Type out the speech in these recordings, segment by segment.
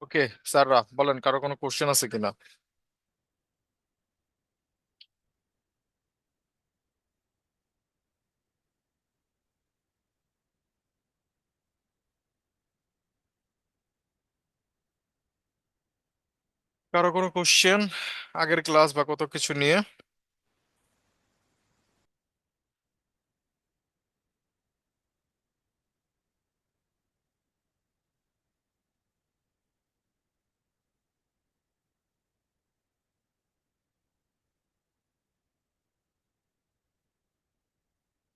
ওকে, স্যাররা বলেন, কারো কোনো কোশ্চেন আছে কিনা? কারো কোনো কোশ্চেন আগের ক্লাস বা কত কিছু নিয়ে?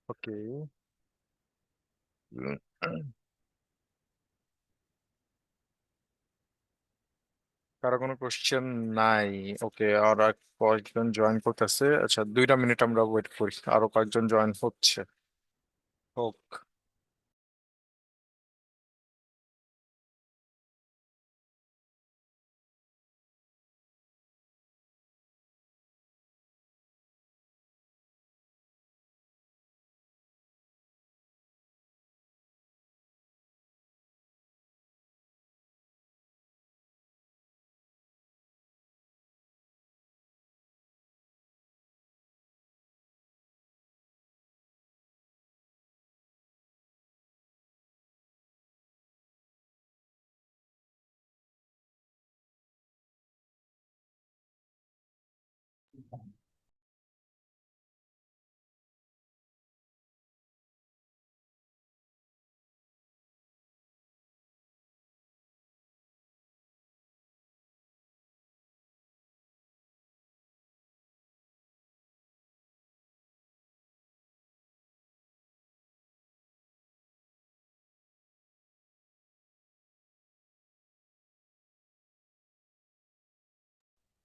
ওকে। কারো কোনো কোশ্চেন নাই? ওকে, আর কয়েকজন জয়েন করতেছে। আচ্ছা, 2টা মিনিট আমরা ওয়েট করি, আরো কয়েকজন জয়েন হচ্ছে। হোক।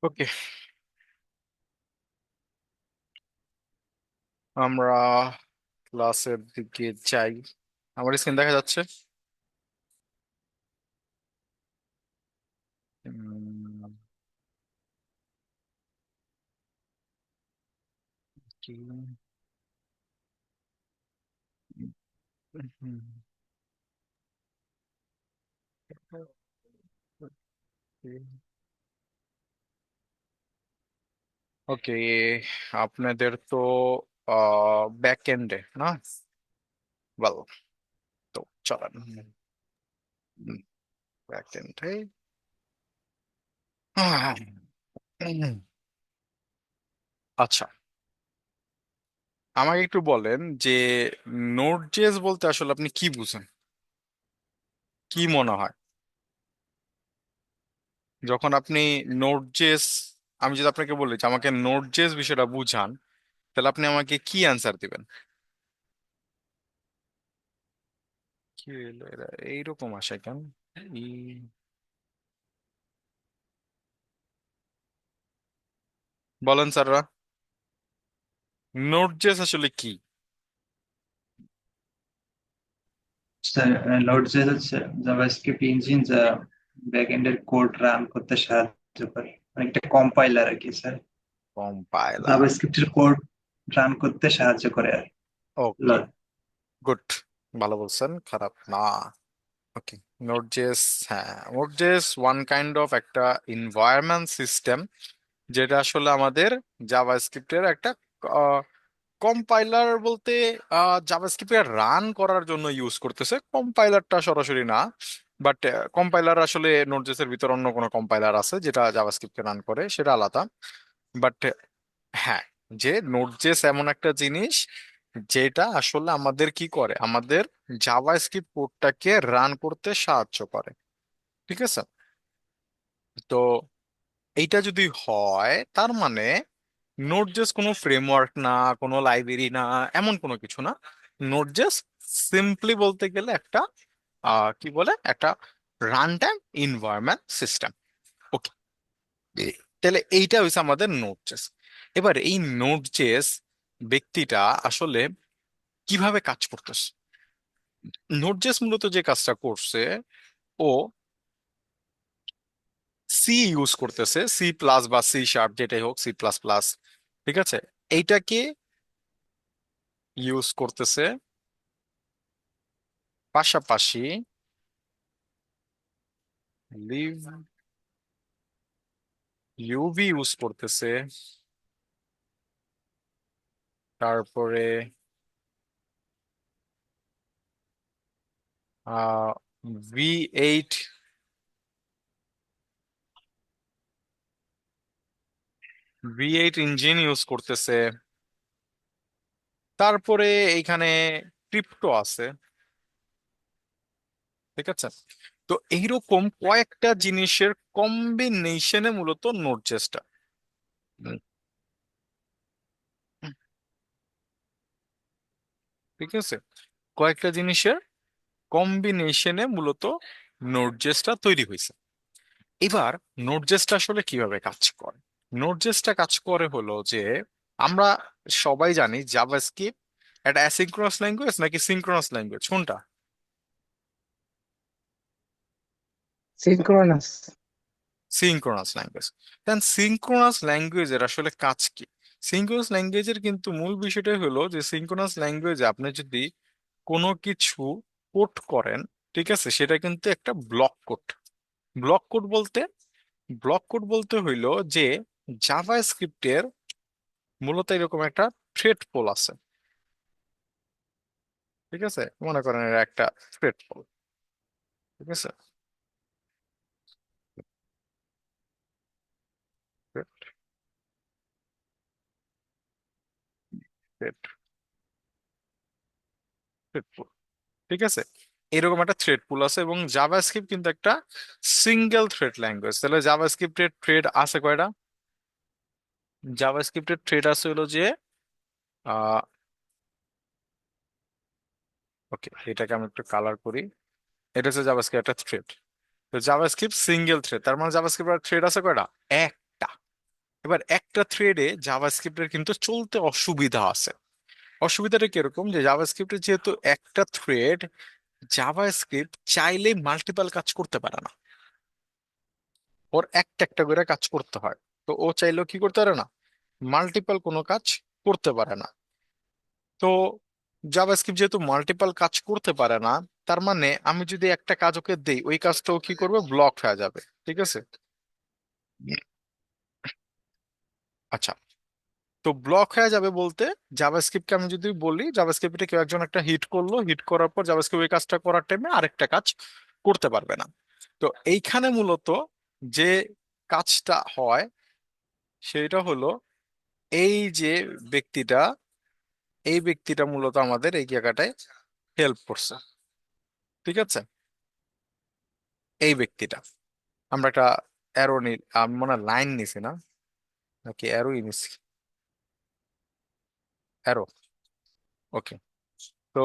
ওকে, আমরা ক্লাসের দিকে যাই। আমার স্ক্রিন দেখা যাচ্ছে? উম, কি? ওকে, আপনাদের তো ব্যাক এন্ডে না? ওয়েল, তো চলেন ব্যাক এন্ডে। আচ্ছা, আমাকে একটু বলেন যে নোড জেএস বলতে আসলে আপনি কি বুঝেন? কি মনে হয় যখন আপনি নোড জেএস, আমি যদি আপনাকে বলি যে আমাকে নোড জেএস বিষয়টা বুঝান, তাহলে আপনি আমাকে কি অ্যান্সার দিবেন? কি হলো এরা এইরকম আসে কেন? ই- বলেন স্যাররা, নোড জেএস আসলে কি? স্যার, নোড.জেএস হচ্ছে জাভাস্ক্রিপ্ট ইঞ্জিন যা ব্যাকএন্ডের কোড রান করতে সাহায্য করে, অনেকটা কম্পাইলার আর কি স্যার। কম্পাইলার। জাভাস্ক্রিপ্টের কোড রান করতে সাহায্য করে আর ওকে, গুড, ভালো বলছেন, খারাপ না। ওকে, নোড.জেএস, হ্যাঁ, নোড.জেএস ওয়ান কাইন্ড অফ একটা এনভায়রনমেন্ট সিস্টেম, যেটা আসলে আমাদের জাভাস্ক্রিপ্টের একটা কম্পাইলার বলতে জাভাস্ক্রিপ্টে রান করার জন্য ইউজ করতেছে। কম্পাইলারটা সরাসরি না, বাট কম্পাইলার আসলে নোড.জেএস এর ভিতর অন্য কোনো কম্পাইলার আছে যেটা জাভাস্ক্রিপ্টকে রান করে, সেটা আলাদা। বাট হ্যাঁ, যে নোড.জেএস এমন একটা জিনিস যেটা আসলে আমাদের কি করে, আমাদের জাভাস্ক্রিপ্ট কোডটাকে রান করতে সাহায্য করে। ঠিক আছে? তো এইটা যদি হয়, তার মানে নোড.জেএস কোনো ফ্রেমওয়ার্ক না, কোনো লাইব্রেরি না, এমন কোনো কিছু না। নোড.জেএস সিম্পলি বলতে গেলে একটা কি বলে, একটা রান টাইম এনভায়রনমেন্ট সিস্টেম। ওকে, তাহলে এইটা হচ্ছে আমাদের নোড.জেএস। এবার এই নোড.জেএস ব্যক্তিটা আসলে কিভাবে কাজ করতেছে? নোড.জেএস মূলত যে কাজটা করছে, ও সি ইউজ করতেছে, সি প্লাস বা সি শার্প, যেটাই হোক, সি প্লাস প্লাস। ঠিক আছে? এইটাকে ইউজ করতেছে, পাশাপাশি লিভ ইউভি ইউজ করতেছে, তারপরে আহ ভি8 ভি8 ইঞ্জিন ইউজ করতেছে, তারপরে এইখানে ক্রিপ্টো আছে। ঠিক আছে, তো এইরকম কয়েকটা জিনিসের কম্বিনেশনে মূলত নোড জেসটা। ঠিক আছে, কয়েকটা জিনিসের কম্বিনেশনে মূলত নোড জেসটা তৈরি হয়েছে। এবার নোড জেসটা আসলে কিভাবে কাজ করে? নোড জেসটা কাজ করে হলো যে, আমরা সবাই জানি জাভাস্ক্রিপ্ট একটা অ্যাসিঙ্ক্রোনাস ল্যাঙ্গুয়েজ নাকি সিঙ্ক্রোনাস ল্যাঙ্গুয়েজ, কোনটা? Synchronous. Synchronous language. Then synchronous ল্যাঙ্গুয়েজের আসলে কাজ কি? সিঙ্ক্রোনাস ল্যাঙ্গুয়েজের কিন্তু মূল বিষয়টাই হলো যে সিঙ্ক্রোনাস ল্যাঙ্গুয়েজে আপনি যদি কোনো কিছু কোড করেন, ঠিক আছে, সেটা কিন্তু একটা ব্লক কোড। ব্লক কোড বলতে ব্লক কোড বলতে হইলো যে জাভা স্ক্রিপ্টের মূলত এরকম একটা থ্রেড পোল আছে। ঠিক আছে, মনে করেন এর একটা থ্রেড পোল। ঠিক আছে, থ্রেড পোল। ঠিক আছে, এরকম একটা থ্রেড পুল আছে, এবং জাভাস্ক্রিপ্ট কিন্তু একটা সিঙ্গেল থ্রেড ল্যাঙ্গুয়েজ। তাহলে জাভাস্ক্রিপ্টের থ্রেড আছে কয়টা? জাভাস্ক্রিপ্টের থ্রেড আছে হলো যে আহ ওকে, এটাকে আমি একটু কালার করি। এটা হচ্ছে জাভাস্ক্রিপ্ট একটা থ্রেড। তো জাভাস্ক্রিপ্ট সিঙ্গেল থ্রেড, তার মানে জাভাস্ক্রিপ্টের থ্রেড আছে কয়টা? একটা। এবার একটা থ্রেডে জাভাস্ক্রিপ্টের কিন্তু চলতে অসুবিধা আছে। অসুবিধাটা কিরকম, যে জাভাস্ক্রিপ্টের যেহেতু একটা থ্রেড, জাভাস্ক্রিপ্ট চাইলে মাল্টিপল কাজ করতে পারে না, ওর একটা একটা করে কাজ করতে হয়। তো ও চাইলেও কি করতে পারে না, মাল্টিপল কোনো কাজ করতে পারে না। তো জাভাস্ক্রিপ্ট যেহেতু মাল্টিপল কাজ করতে পারে না, তার মানে আমি যদি একটা কাজ ওকে দেই, ওই কাজটাও কি করবে, ব্লক হয়ে যাবে। ঠিক আছে, আচ্ছা। তো ব্লক হয়ে যাবে বলতে, জাভাস্ক্রিপ্টকে আমি যদি বলি, জাভাস্ক্রিপ্টে কেউ একজন একটা হিট করলো, হিট করার পর জাভাস্ক্রিপ্ট ওই কাজটা করার টাইমে আরেকটা কাজ করতে পারবে না। তো এইখানে মূলত যে কাজটা হয় সেটা হলো, এই যে ব্যক্তিটা, এই ব্যক্তিটা মূলত আমাদের এই জায়গাটায় হেল্প করছে। ঠিক আছে, এই ব্যক্তিটা, আমরা একটা অ্যারো নি, আমি মনে হয় লাইন নিছি না, নাকি অ্যারোই নিছি? অ্যারো, ওকে। তো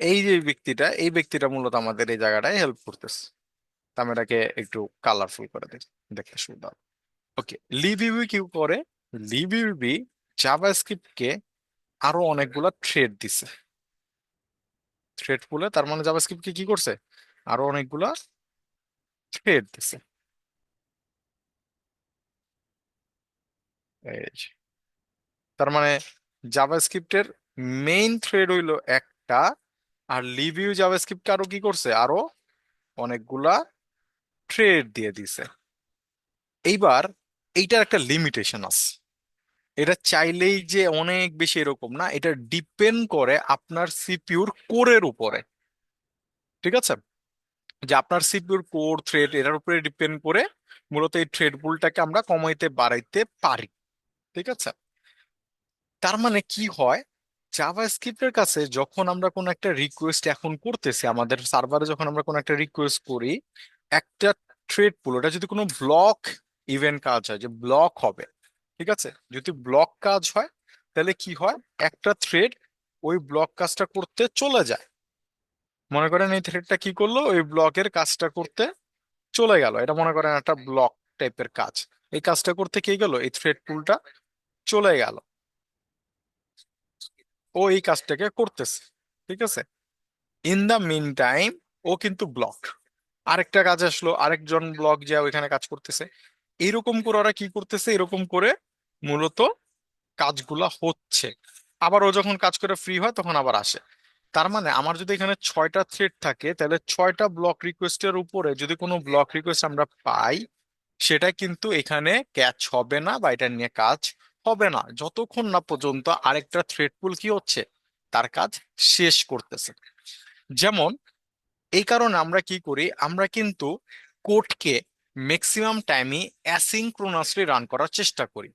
এই যে ব্যক্তিটা, এই ব্যক্তিটা মূলত আমাদের এই জায়গাটায় হেল্প করতেছে। তো আমি এটাকে একটু কালারফুল করে দিই, দেখতে সুবিধা হবে। ওকে, লিবিবি কি করে? লিবিবি জাভাস্ক্রিপ্টকে আরো অনেকগুলা থ্রেড দিছে, থ্রেড পুলে। তার মানে জাভাস্ক্রিপ্টকে কি করছে, আরো অনেকগুলা থ্রেড দিছে। এই যে, তার মানে জাভাস্ক্রিপ্টের মেইন থ্রেড হইলো একটা, আর লিভিউ জাভাস্ক্রিপ্টকে আরো কি করছে, আরো অনেকগুলা থ্রেড দিয়ে দিছে। এইবার এইটার একটা লিমিটেশন আছে। এটা চাইলেই যে অনেক বেশি এরকম না, এটা ডিপেন্ড করে আপনার সিপিইউর কোরের উপরে। ঠিক আছে, যে আপনার সিপিইউর কোর থ্রেড, এটার উপরে ডিপেন্ড করে মূলত এই থ্রেড পুলটাকে আমরা কমাইতে বাড়াইতে পারি। ঠিক আছে, তার মানে কি হয়, জাভাস্ক্রিপ্টের কাছে যখন আমরা কোনো একটা রিকোয়েস্ট এখন করতেছি, আমাদের সার্ভারে যখন আমরা কোনো একটা রিকোয়েস্ট করি, একটা থ্রেড পুল, ওটা যদি কোনো ব্লক ইভেন্ট কাজ হয়, যে ব্লক হবে। ঠিক আছে, যদি ব্লক কাজ হয়, তাহলে কি হয়, একটা থ্রেড ওই ব্লক কাজটা করতে চলে যায়। মনে করেন এই থ্রেডটা কি করলো, ওই ব্লকের কাজটা করতে চলে গেল। এটা মনে করেন একটা ব্লক টাইপের কাজ, এই কাজটা করতে কি গেল, এই থ্রেড পুলটা চলে গেল, ও এই কাজটাকে করতেছে। ঠিক আছে, ইন দা মিন টাইম ও কিন্তু ব্লক, আরেকটা কাজ আসলো, আরেকজন ব্লক যা ওইখানে কাজ করতেছে। এরকম করে ওরা কি করতেছে, এরকম করে মূলত কাজগুলা হচ্ছে। আবার ও যখন কাজ করে ফ্রি হয় তখন আবার আসে। তার মানে আমার যদি এখানে 6টা থ্রেড থাকে, তাহলে 6টা ব্লক রিকোয়েস্টের উপরে যদি কোনো ব্লক রিকোয়েস্ট আমরা পাই, সেটা কিন্তু এখানে ক্যাচ হবে না বা এটা নিয়ে কাজ হবে না যতক্ষণ না পর্যন্ত আরেকটা থ্রেড পুল কি হচ্ছে, তার কাজ শেষ করতেছে। যেমন এই কারণে আমরা কি করি, আমরা কিন্তু কোডকে ম্যাক্সিমাম টাইমই অ্যাসিঙ্ক্রোনাসলি রান করার চেষ্টা করি।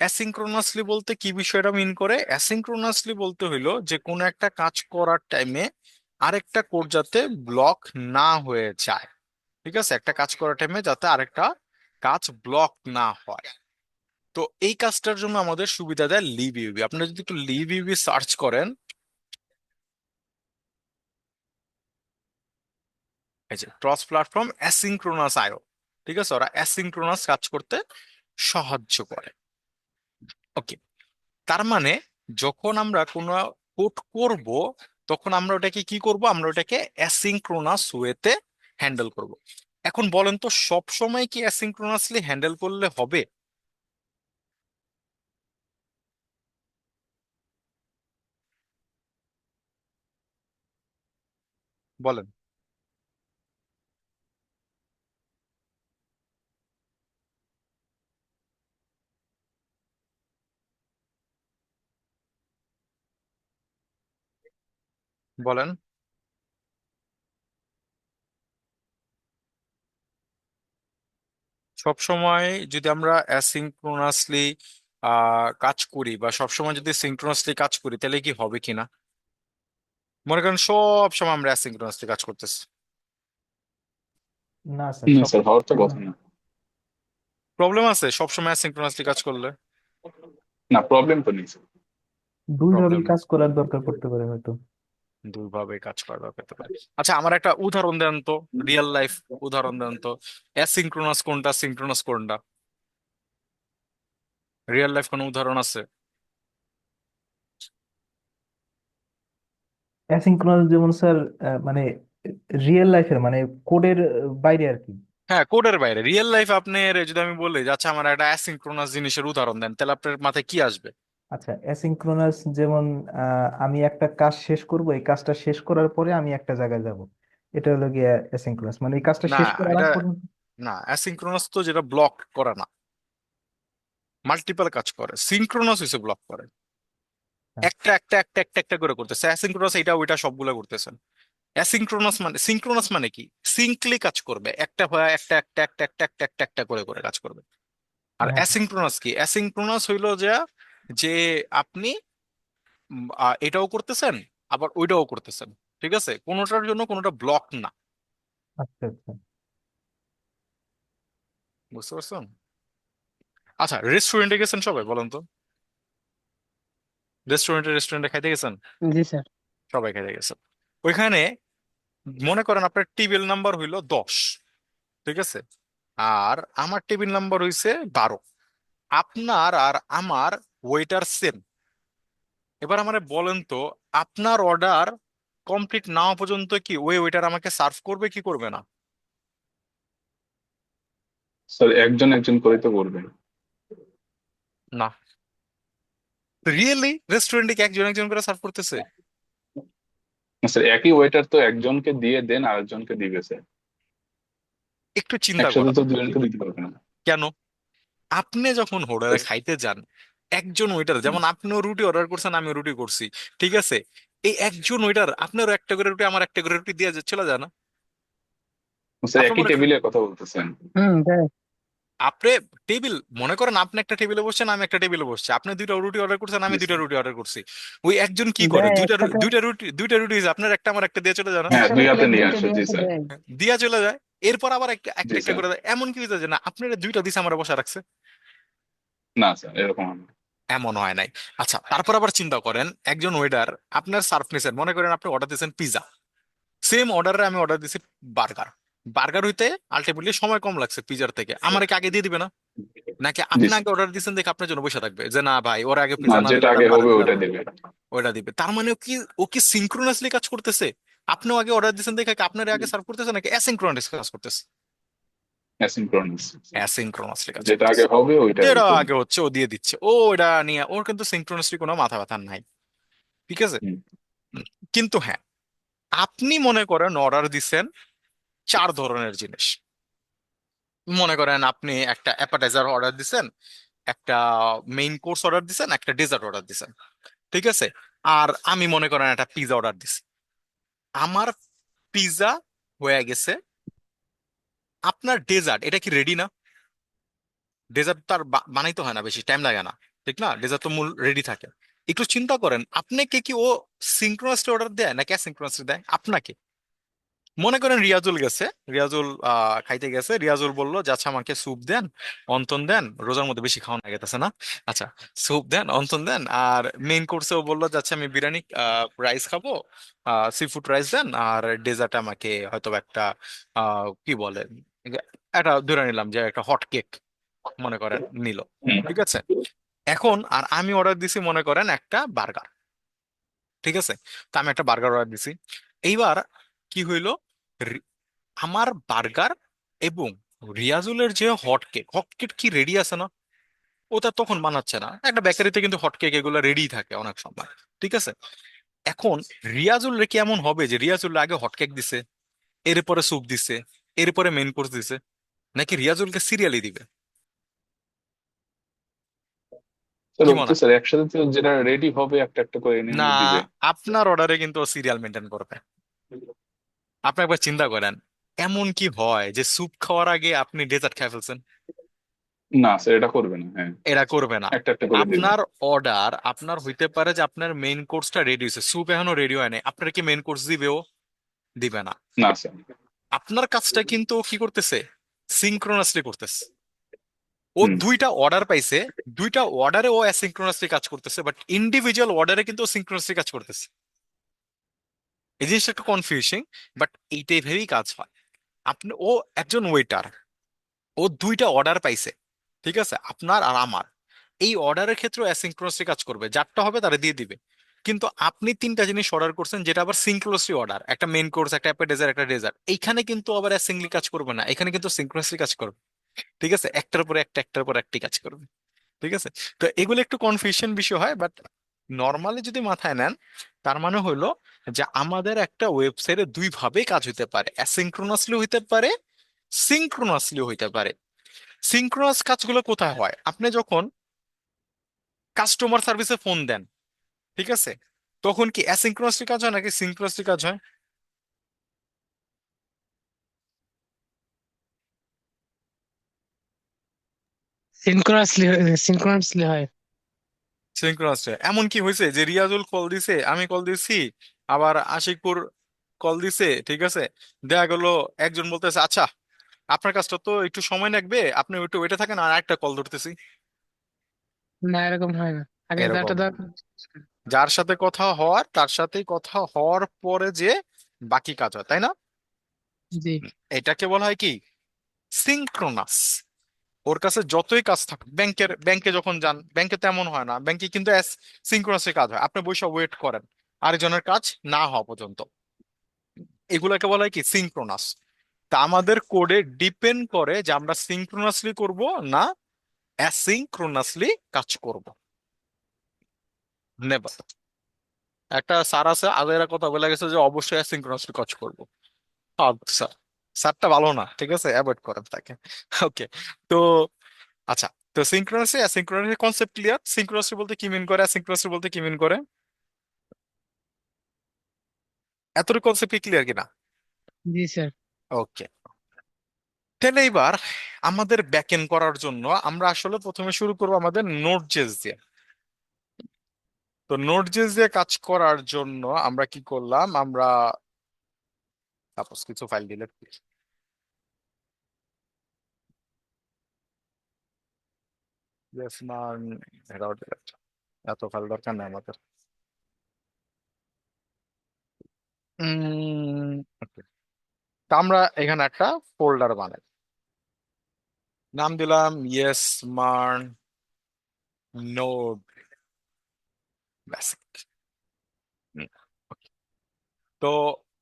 অ্যাসিঙ্ক্রোনাসলি বলতে কি বিষয়টা মিন করে? অ্যাসিঙ্ক্রোনাসলি বলতে হইলো যে কোনো একটা কাজ করার টাইমে আরেকটা কোড যাতে ব্লক না হয়ে যায়। ঠিক আছে, একটা কাজ করার টাইমে যাতে আরেকটা কাজ ব্লক না হয়। তো এই কাজটার জন্য আমাদের সুবিধা দেয় লিভ ইউবি। আপনারা যদি একটু লিভ ইউবি সার্চ করেন, এই যে ক্রস প্ল্যাটফর্ম অ্যাসিঙ্ক্রোনাস আইও, ঠিক আছে, ওরা অ্যাসিঙ্ক্রোনাস কাজ করতে সাহায্য করে। ওকে, তার মানে যখন আমরা কোনো কোড করব, তখন আমরা ওটাকে কি করব, আমরা ওটাকে অ্যাসিঙ্ক্রোনাস ওয়েতে হ্যান্ডেল করব। এখন বলেন তো, সব সময় কি অ্যাসিঙ্ক্রোনাসলি হ্যান্ডেল করলে হবে? বলেন। বলেন। সব সময় যদি আমরা অ্যাসিঙ্ক্রোনাসলি কাজ করি, বা সব সময় যদি সিঙ্ক্রোনাসলি কাজ করি, তাহলে কি হবে কিনা? মনে করেন সব সময় আমরা অ্যাসিঙ্ক্রোনাসলি কাজ করতেছি। না স্যার, না সব স্যার, হওয়ার তো সময় কথা না। না। প্রবলেম আছে সব সময় অ্যাসিঙ্ক্রোনাসলি কাজ করলে? না, প্রবলেম তো নেই স্যার। দুইভাবেই প্রবলেম কাজ করার দরকার পড়তে পারে হয়তো। দুইভাবে কাজ করা দরকার হতে পারে। আচ্ছা, আমার একটা উদাহরণ দেন তো, রিয়েল লাইফ উদাহরণ দেন তো। অ্যাসিঙ্ক্রোনাস কোনটা, সিঙ্ক্রোনাস কোনটা? রিয়েল লাইফ কোনো উদাহরণ আছে? অ্যাসিঙ্ক্রোনাস যেমন স্যার, মানে রিয়েল লাইফের মানে কোডের বাইরে আর কি। হ্যাঁ, কোডের বাইরে। রিয়েল লাইফ আপনার যদি আমি বলি যে আচ্ছা আমার একটা অ্যাসিঙ্ক্রোনাস জিনিসের উদাহরণ দেন, তাহলে আপনার মাথায় কি আসবে? আচ্ছা, অ্যাসিঙ্ক্রোনাস যেমন আমি একটা কাজ শেষ করব, এই কাজটা শেষ করার পরে আমি একটা জায়গায় যাব, এটা হলো গিয়ে অ্যাসিঙ্ক্রোনাস, মানে এই কাজটা না, শেষ করার এটা আগ পর্যন্ত। না, অ্যাসিঙ্ক্রোনাস তো যেটা ব্লক করে না, মাল্টিপল কাজ করে। সিঙ্ক্রোনাস হইছে ব্লক করে, হ্যাঁ, একটা একটা একটা একটা একটা করে করতেছে। অ্যাসিঙ্ক্রোনাস এটা ওইটা সবগুলো করতেছেন। অ্যাসিঙ্ক্রোনাস মানে, সিঙ্ক্রোনাস মানে কি, সিঙ্কলি কাজ করবে, একটা হয়ে একটা একটা একটা একটা একটা একটা একটা করে করে কাজ করবে। আর হ্যাঁ, অ্যাসিঙ্ক্রোনাস কি? অ্যাসিঙ্ক্রোনাস হইলো যে যে আপনি এটাও করতেছেন, আবার ওইটাও করতেছেন। ঠিক আছে, কোনোটার জন্য কোনোটা ব্লক না। আচ্ছা আচ্ছা। বুঝতে পারছেন? আচ্ছা, রেস্টুরেন্টে গেছেন সবাই, বলেন তো। রেস্টুরেন্টে খাইতে গেছেন? জি স্যার। সবাই খাইতে গেছেন। ওইখানে মনে করেন আপনার টেবিল নাম্বার হইলো 10, ঠিক আছে, আর আমার টেবিল নাম্বার হইছে 12। আপনার আর আমার ওয়েটার সেম। এবার আমারে বলেন তো, আপনার অর্ডার কমপ্লিট না হওয়া পর্যন্ত কি ওই ওয়েটার আমাকে সার্ভ করবে কি করবে না? স্যার, একজন একজন করে তো করবেন। না। রিয়েলি রেস্টুরেন্টে কি একজন একজন করে সার্ভ করতেছে? না স্যার, একই ওয়েটার তো একজনকে দিয়ে দেন আর একজনকে দিবে স্যার। একটু চিন্তা একসাথে করেন। তো দুজনকে দিতে পারবে না। কেন? আপনি যখন হোটেলে খাইতে যান, একজন ওয়েটার, যেমন আপনিও রুটি অর্ডার করছেন, আমিও রুটি করছি, ঠিক আছে, এই একজন ওয়েটার আপনারও একটা করে রুটি, আমার একটা করে রুটি দিয়ে চলে যায় না? স্যার, আপনি একই মনে করেন, টেবিলের কথা বলতেছেন। দেয়। আপনি টেবিল মনে করেন, আপনি একটা টেবিলে বসছেন, আমি একটা টেবিলে বসছি, আপনি দুইটা রুটি অর্ডার করছেন, আমি জি দুইটা স্যার। রুটি অর্ডার করছি। ওই একজন কি করে, দেয় দুইটা একসাথে। দুইটা রুটি হইছে, আপনার একটা আমার একটা দিয়ে চলে যায় না? হ্যাঁ, একসাথে দুই হাতে প্লেট নিয়ে দুইটা আসো, দিয়ে জি তো স্যার। দেয়। দিয়া চলে যায়। এরপর আবার একটা একটা জি একটা স্যার। করে দেয়। এমন কি হইছে যে না, আপনার দুইটা দিছে আমার বসা রাখছে? না স্যার, এরকম হবে না। এমন হয় নাই। আচ্ছা, তারপর আবার চিন্তা করেন, একজন ওয়েটার আপনার সার্ভ নিছেন, মনে করেন আপনি অর্ডার দিয়েছেন পিজা, সেম অর্ডারে আমি অর্ডার দিছি বার্গার। বার্গার হইতে আলটিমেটলি সময় কম লাগছে পিজার থেকে, আমার কি আগে দিয়ে দিবে না? নাকি জি আপনি স্যার। আগে অর্ডার দিচ্ছেন দেখে আপনার জন্য বসে থাকবে যে না ভাই, ওর আগে না, পিজা না যেটা দিলে এটা আগে পরে হবে দিতে ওইটা পারবো না? দেবে। ওইটা দিবে। তার মানে ও কি সিনক্রোনাসলি কাজ করতেছে? আপনিও আগে অর্ডার দিচ্ছেন দেখে কি আপনার আগে সার্ভ করতেছে, নাকি অ্যাসিনক্রোনাস কাজ করতেছে? অ্যাসিনক্রোনাস। অ্যাসিনক্রোনাসলি কাজ যেটা আগে করতেছে। হবে ওইটা যেটা দিতে হবে। আগে হচ্ছে ও দিয়ে দিচ্ছে, ও এটা নিয়ে ওর কিন্তু সিনক্রোনাসলি কোনো মাথা ব্যথা নাই। ঠিক আছে। হুম। কিন্তু হ্যাঁ, আপনি মনে করেন অর্ডার দিছেন 4 ধরনের জিনিস। মনে করেন আপনি একটা অ্যাপাটাইজার অর্ডার দিছেন, একটা মেইন কোর্স অর্ডার দিছেন, একটা ডেজার্ট অর্ডার দিছেন, ঠিক আছে? আর আমি মনে করেন একটা পিজা অর্ডার দিছি। আমার পিজা হয়ে গেছে, আপনার ডেজার্ট এটা কি রেডি না? ডেজার্ট তার বানাইতে হয় না, বেশি টাইম লাগে না, ঠিক না? ডেজার্ট তো মূল রেডি থাকে। একটু চিন্তা করেন, আপনাকে কি ও সিনক্রোনাসলি অর্ডার দেয় নাকি অ্যাসিনক্রোনাসলি দেয় আপনাকে? মনে করেন রিয়াজুল গেছে, রিয়াজুল খাইতে গেছে, রিয়াজুল বলল যে আচ্ছা আমাকে স্যুপ দেন, অন্তন দেন, রোজার মধ্যে বেশি খাওয়া না গেতেছে না, আচ্ছা স্যুপ দেন, অন্তন দেন। আর মেইন কোর্সেও বললো যে আচ্ছা আমি বিরিয়ানি রাইস খাবো, সি ফুড রাইস দেন, আর ডেজার্ট আমাকে হয়তো একটা কি বলে, একটা ধরে নিলাম যে একটা হট কেক মনে করেন নিল, হুম। ঠিক আছে? এখন আর আমি অর্ডার দিছি মনে করেন একটা বার্গার, ঠিক আছে? তো আমি একটা বার্গার অর্ডার দিছি। এইবার কি হইলো, আমার বার্গার এবং রিয়াজুলের যে হটকেক, হটকেক কি রেডি আছে না? ওটা তখন বানাচ্ছে না, একটা বেকারিতে কিন্তু হটকেক এগুলো রেডি থাকে অনেক সময়, ঠিক আছে? এখন রিয়াজুল রে কি এমন হবে যে রিয়াজুল আগে হটকেক দিছে, এরপরে স্যুপ দিছে, এরপরে মেইন কোর্স দিছে, নাকি রিয়াজুলকে সিরিয়ালি দিবে? স্যার কি ও মনে তো হয়? স্যার একসাথে তো যেটা রেডি হবে একটা একটা করে এনে না, এনে দিবে। আপনার অর্ডারে কিন্তু সিরিয়াল মেনটেন করবে। আপনি একবার চিন্তা করেন, এমন কি হয় যে স্যুপ খাওয়ার আগে আপনি ডেজার্ট খেয়ে ফেলছেন? না স্যার এটা করবে না, হ্যাঁ। এরা করবে না। একটা একটা করে দিবে। আপনার অর্ডার, আপনার হইতে পারে যে আপনার মেইন কোর্সটা রেডি হয়েছে, স্যুপ এখনো রেডি হয় নাই, আপনার কি মেইন কোর্স দিবেও? দিবে না। না স্যার। আপনার কাজটা কিন্তু ও কি করতেছে, সিনক্রোনাসলি করতেছে। ও হুম। দুইটা অর্ডার পাইছে, দুইটা অর্ডারে ও অ্যাসিনক্রোনাসলি কাজ করতেছে, বাট ইন্ডিভিজুয়াল অর্ডারে কিন্তু ও সিনক্রোনাসলি কাজ করতেছে। এই জিনিসটা একটু কনফিউজিং, বাট এইটাই ভেবেই কাজ হয়। আপনি, ও একজন ওয়েটার, ও দুইটা অর্ডার পাইছে, ঠিক আছে, আপনার আর আমার। এই অর্ডারের ক্ষেত্রে অ্যাসিনক্রোনাসলি কাজ করবে, যারটা হবে তারা দিয়ে দিবে। কিন্তু আপনি 3টা জিনিস অর্ডার করছেন, যেটা আবার সিনক্রোনাসলি অর্ডার, একটা মেইন কোর্স, একটা অ্যাপেটাইজার, একটা ডেজার্ট, এইখানে কিন্তু আবার অ্যাসিংলি কাজ করবে না, এখানে কিন্তু সিনক্রোনাসলি কাজ করবে, ঠিক আছে? একটার পর একটা, একটার পর একটি কাজ করবে, ঠিক আছে? তো এগুলো একটু কনফিউশন বিষয় হয়, বাট নর্মালি যদি মাথায় নেন, তার মানে হলো যে আমাদের একটা ওয়েবসাইটে দুই ভাবে কাজ হইতে পারে, অ্যাসিনক্রোনাসলি হইতে পারে, সিনক্রোনাসলি হইতে পারে। সিনক্রোনাস কাজগুলো কোথায় হয়? আপনি যখন কাস্টমার সার্ভিসে ফোন দেন, ঠিক আছে, তখন কি অ্যাসিনক্রোনাসলি কাজ হয় নাকি সিনক্রোনাসলি কাজ হয়? সিনক্রোনাসলি সিনক্রোনাসলি হয়। সিনক্রোনাসলি। এমন কি হয়েছে যে রিয়াজুল কল দিছে, আমি কল দিছি, আবার আশিকপুর কল দিছে, ঠিক আছে, দেখা গেল একজন বলতেছে আচ্ছা আপনার কাজটা তো একটু সময় লাগবে, আপনি একটু ওইটা থাকেন, আর একটা কল ধরতেছি। না, এরকম হয় না। আগে এরকম যাটা হয়। দরকার। যার সাথে কথা হওয়ার তার সাথেই কথা হওয়ার পরে যে বাকি কাজ হয়, তাই না? জি। এটাকে বলা হয় কি, সিনক্রোনাস। ওর কাছে যতই কাজ থাকুক, ব্যাংকে যখন যান, ব্যাংকে তেমন হয় না, ব্যাংকে কিন্তু সিনক্রোনাসে কাজ হয়, আপনি বসে ওয়েট করেন আরেকজনের কাজ না হওয়া পর্যন্ত। এগুলোকে বলা হয় কি, সিনক্রোনাস। তা আমাদের কোডে ডিপেন্ড করে যে আমরা সিনক্রোনাসলি করব না অ্যাসিনক্রোনাসলি কাজ করব। নেভার। একটা স্যার আছে আগে, এরা কথা বলে গেছে যে অবশ্যই অ্যাসিনক্রোনাসলি কাজ করব। আচ্ছা, স্যারটা ভালো না, ঠিক আছে, অ্যাভয়েড করেন তাকে। ওকে। তো আচ্ছা, তো সিনক্রোনাসি অ্যাসিনক্রোনাসি কনসেপ্ট ক্লিয়ার? সিনক্রোনাসি বলতে কি মিন করে, অ্যাসিনক্রোনাসি বলতে কি মিন করে? এতটুকু কনসেপ্ট কি ক্লিয়ার কিনা? জি স্যার। ওকে। তাহলে এবার আমাদের ব্যাকএন্ড করার জন্য আমরা আসলে প্রথমে শুরু করবো আমাদের নোড জেস দিয়ে। তো নোড জেস দিয়ে কাজ করার জন্য আমরা কি করলাম, আমরা সাপোজ কিছু ফাইল ডিলিট করি। Yes, না, এটাও delete। এত ফাইল দরকার নেই আমাদের। okay। তা আমরা এখানে একটা ফোল্ডার বানাই, নাম দিলাম ইয়েস মার্ন নোড বেসিক। তো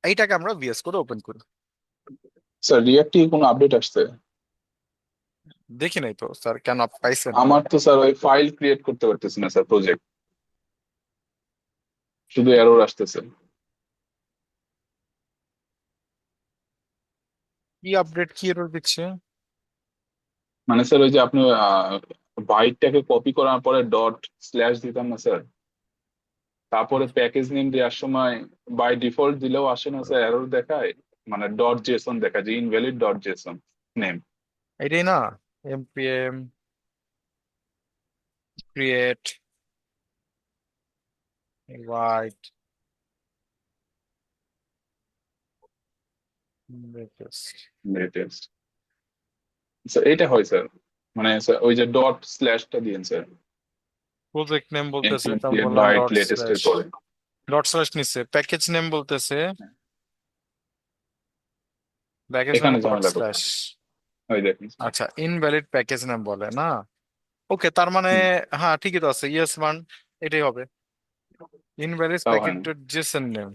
এইটাকে আমরা ভিএস কোডে ওপেন করি। স্যার রিয়াক্টে কোনো আপডেট আসছে? দেখি নাই তো স্যার, কেন পাইছেন? আমার তো স্যার ওই ফাইল ক্রিয়েট করতে পারতেছি না স্যার, প্রজেক্ট শুধু এরর আসতেছে। কি আপডেট কি এরর দিচ্ছে? মানে স্যার ওই যে আপনি বাইটটাকে কপি করার পরে ডট স্ল্যাশ দিতাম না স্যার, তারপরে প্যাকেজ নেম দেওয়ার সময় বাই ডিফল্ট দিলেও আসে না স্যার, এরর দেখায়, মানে ডট জেসন দেখায় যে ইনভ্যালিড ডট জেসন নেম। এটাই না? npm create white latest latest sir এটা হয় স্যার, মানে স্যার ওই যে ডট স্ল্যাশটা দিয়েন স্যার, প্রজেক্ট নেম বলতেছে, npm তো আমি create বললাম byte ডট latest এর স্ল্যাশ। পরে। ডট স্ল্যাশ নিচ্ছে, প্যাকেজ নেম বলতেছে, প্যাকেজ নেম এখানে ডট ঝামেলা স্ল্যাশ। কোথায়? ওই দেখুন। আচ্ছা, ইনভ্যালিড প্যাকেজ নেম বলে না? ওকে, তার মানে হুম, হ্যাঁ ঠিকই তো আছে, ইয়েস মান এটাই হবে, ইনভ্যালিড তাও হয় প্যাকেজ না। Dot Jason name.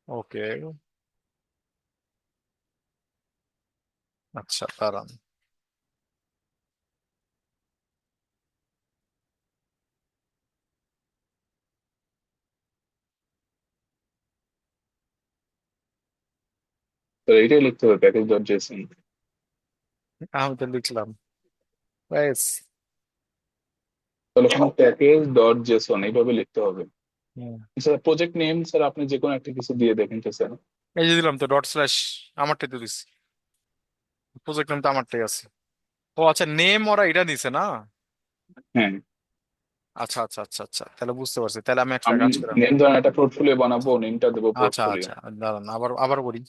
ওকে, আচ্ছা দাঁড়ান। তো এইটাই লিখতে হবে প্যাকেজ ডট জেসন। আমি তো লিখলাম, ব্যাস। তাহলে ওখানে প্যাকেজ ডট জেসন এইভাবে লিখতে হবে। হুম। স্যার প্রজেক্ট নেম স্যার আপনি যে কোনো একটা কিছু দিয়ে দেখেন তো স্যার। এই যে দিলাম তো ডট স্ল্যাশ, আমারটাই তো দিচ্ছি, প্রজেক্ট নেম তো আমারটাই আছে। ও আচ্ছা, নেম ওরা এটা দিছে না? হ্যাঁ, আচ্ছা আচ্ছা আচ্ছা আচ্ছা, তাহলে বুঝতে পারছি, তাহলে আমি একটা আমি কাজ করি। নেম ধরেন একটা পোর্টফোলিও বানাবো, নেমটা দেবো আচ্ছা পোর্টফোলিও। আচ্ছা, দাঁড়ান আবার আবার বলি।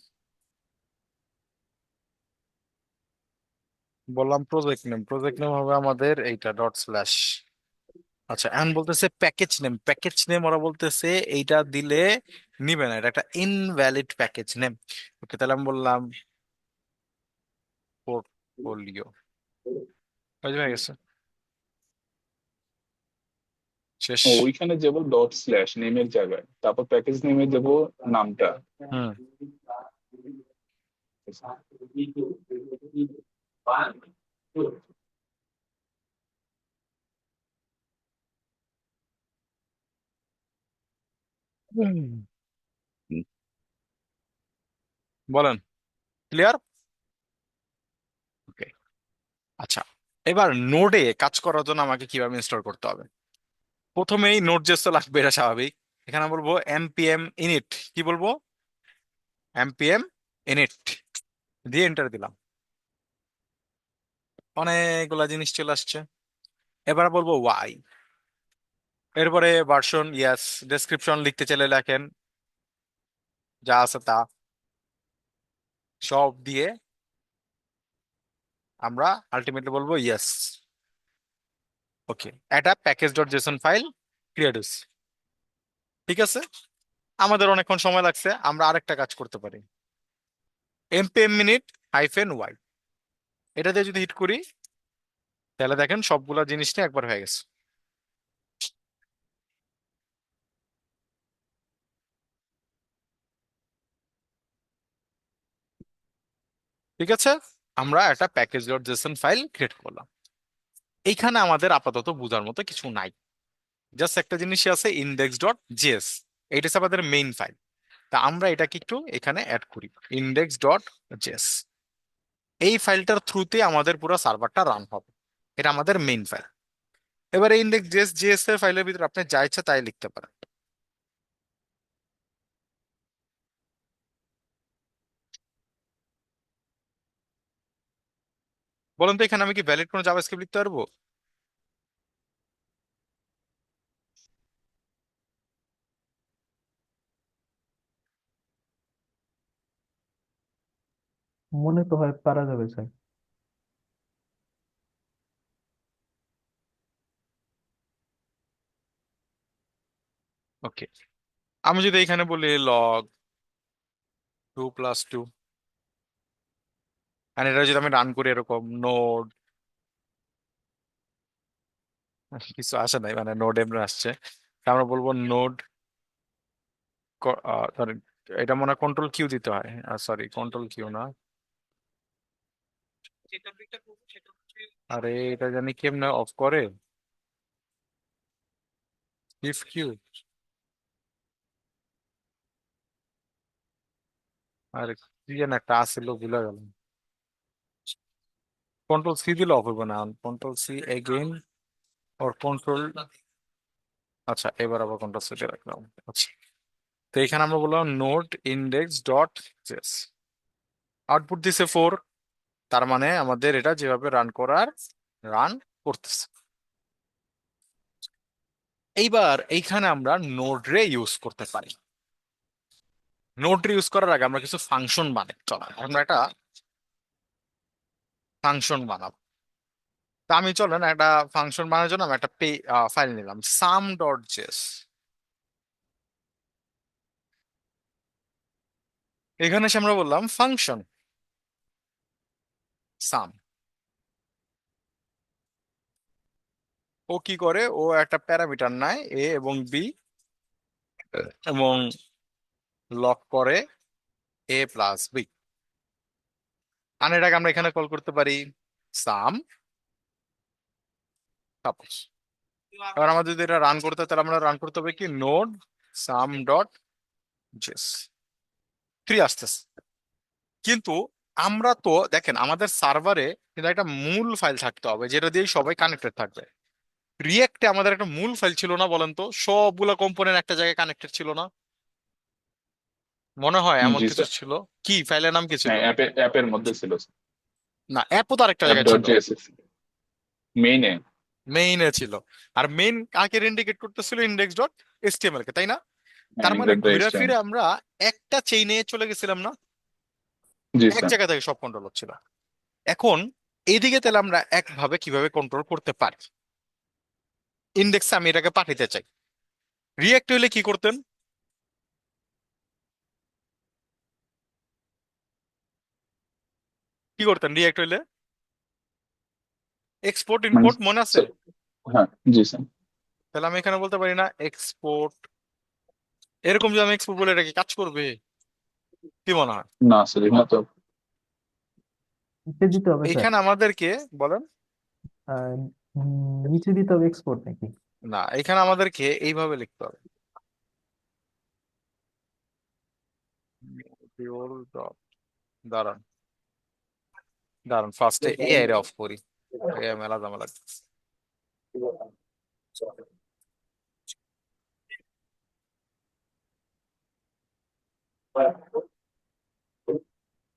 বললাম প্রজেক্ট নেম হবে আমাদের এইটা ডট স্ল্যাশ। আচ্ছা, এখন বলতেছে প্যাকেজ নেম, প্যাকেজ নেম ওরা বলতেছে এইটা দিলে নিবে না, এটা একটা ইনভ্যালিড প্যাকেজ নেম। ওকে, তাহলে আমি বললাম পোর্টফোলিও, হয়ে গেছে, শেষ। ও ওইখানে দেবো ডট স্ল্যাশ নেমের জায়গায়, তারপর প্যাকেজ নেমে দেবো নামটা। হুম। হুম। বলেন, ক্লিয়ার? ওকে, আচ্ছা, এবার নোডে কাজ করার জন্য আমাকে কিভাবে ইনস্টল করতে হবে? প্রথমেই নোড জেস তো লাগবে, এটা স্বাভাবিক। এখানে বলবো npm init, কি বলবো? npm init দিয়ে এন্টার দিলাম, অনেকগুলা জিনিস চলে আসছে। এবার বলবো ওয়াই, এরপরে ভার্সন, ইয়াস, ডেসক্রিপশন লিখতে চাইলে লেখেন, যা আছে তা সব দিয়ে আমরা আলটিমেটলি বলবো ইয়েস। ওকে, একটা package dot Jason file create হয়েছে, ঠিক আছে। আমাদের অনেকক্ষণ সময় লাগছে, আমরা আরেকটা কাজ করতে পারি, npm মিনিট হাইফেন ওয়াই, এটা দিয়ে যদি হিট করি, তাহলে দেখেন সবগুলা জিনিস নিয়ে একবার হয়ে গেছে। ঠিক আছে, আমরা একটা package dot Jason file create করলাম। এইখানে আমাদের আপাতত বোঝার মতো কিছু নাই, জাস্ট একটা জিনিসই আছে, ইন্ডেক্স ডট জেএস, এইটা হচ্ছে আমাদের মেইন ফাইল। তা আমরা এটাকে একটু এখানে অ্যাড করি, ইন্ডেক্স ডট জেএস। এই ফাইলটার থ্রুতে আমাদের পুরো সার্ভারটা রান হবে, এটা আমাদের মেইন ফাইল। এবারে ইন্ডেক্স জেএস জেএস এর ফাইলের ভিতরে আপনি যা ইচ্ছা তাই লিখতে পারেন। বলেন তো, এখানে আমি কি ভ্যালিড কোনো জাভাস্ক্রিপ্ট লিখতে পারবো? মনে তো হয় পারা যাবে স্যার। ওকে, আমি যদি এখানে বলি লগ 2 + 2, আর এটা যদি আমি রান করি এরকম নোড, কিছু আসে নাই, মানে নোড এমনি আসছে, তা আমরা বলবো নোড, ধরেন এটা মনে হয় কন্ট্রোল কিউ দিতে হয়, সরি কন্ট্রোল কিউ না, আরে এটা জানি কেমনে অফ করে, ইফ কিউ, আরে কি যেন একটা আসছিল ভুলে গেল। কন্ট্রোল সি দিলে অফ হবে না, কন্ট্রোল সি এগেইন ওর কন্ট্রোল। আচ্ছা, এবার আবার কন্ট্রোল সি দিয়ে রাখলাম। আচ্ছা, তো এখানে আমরা বললাম node index dot js, output দিছে 4। তার মানে আমাদের এটা যেভাবে রান করার রান করতেছে। এইবার এইখানে আমরা নোড রে ইউজ করতে পারি। নোড রে ইউজ করার আগে আমরা কিছু ফাংশন বানাই, চলো আমরা একটা ফাংশন বানাবো। তা আমি চলেন একটা ফাংশন বানানোর জন্য আমি একটা ফাইল নিলাম সাম ডট জেস। এখানে এসে আমরা বললাম ফাংশন সাম। ও কি করে, ও একটা প্যারামিটার নেয় এ এবং বি এবং লক করে এ প্লাস বি। আর এটাকে আমরা এখানে কল করতে পারি সাম সাপোজ। এবার আমরা যদি এটা রান করতে হয়, তাহলে আমরা রান করতে হবে কি নোড সাম ডট জেস। 3 আসতেছে। কিন্তু আমরা তো দেখেন আমাদের সার্ভারে কিন্তু একটা মূল ফাইল থাকতে হবে যেটা দিয়ে সবাই কানেক্টেড থাকবে। রিয়েক্টে আমাদের একটা মূল ফাইল ছিল না বলেন তো, সবগুলা কম্পোনেন্ট একটা জায়গায় কানেক্টেড ছিল না? মনে হয় এমন জি কিছু স্যার। ছিল। কি ফাইলের নাম কি ছিল? হ্যাঁ, অ্যাপের মধ্যে ছিল, না, অ্যাপও তো আরেকটা অ্যাপ জায়গায় ডট ছিল, জেএসএস মেইনে। মেইনে ছিল। আর মেইন কাকে ইন্ডিকেট করতেছিল? ইন্ডেক্স ডট এসটিএমএল কে, তাই না? হ্যাঁ, তার মানে এক্সাক্ট ঘুরে এক্সটেন্ড। ফিরে আমরা একটা চেইনে চলে গেছিলাম না? জি এক স্যার। জায়গা থেকে সব কন্ট্রোল হচ্ছিল। এখন এইদিকে তাহলে আমরা একভাবে কিভাবে কন্ট্রোল করতে পারি? ইন্ডেক্সে আমি এটাকে পাঠাতে চাই, রিয়েক্ট হইলে কি করতেন? কি করতেন রিয়েক্ট হইলে? এক্সপোর্ট মানে ইম্পোর্ট মনে আছে? স্যার, হ্যাঁ জি স্যার। তাহলে আমি এখানে বলতে পারি না এক্সপোর্ট, এরকম যদি আমি এক্সপোর্ট বলে এটা কি কাজ করবে? কি মনে হয়? না স্যার, এখানে তো নিচে দিতে হবে স্যার। এখানে আমাদেরকে বলেন। আহ, নিচে দিতে হবে এক্সপোর্ট নাকি? না, এখানে আমাদেরকে এইভাবে লিখতে হবে module dot- দাঁড়ান দাঁড়ান, ফার্স্টে এ আই অফ করি, এ মেলা ঝামেলা।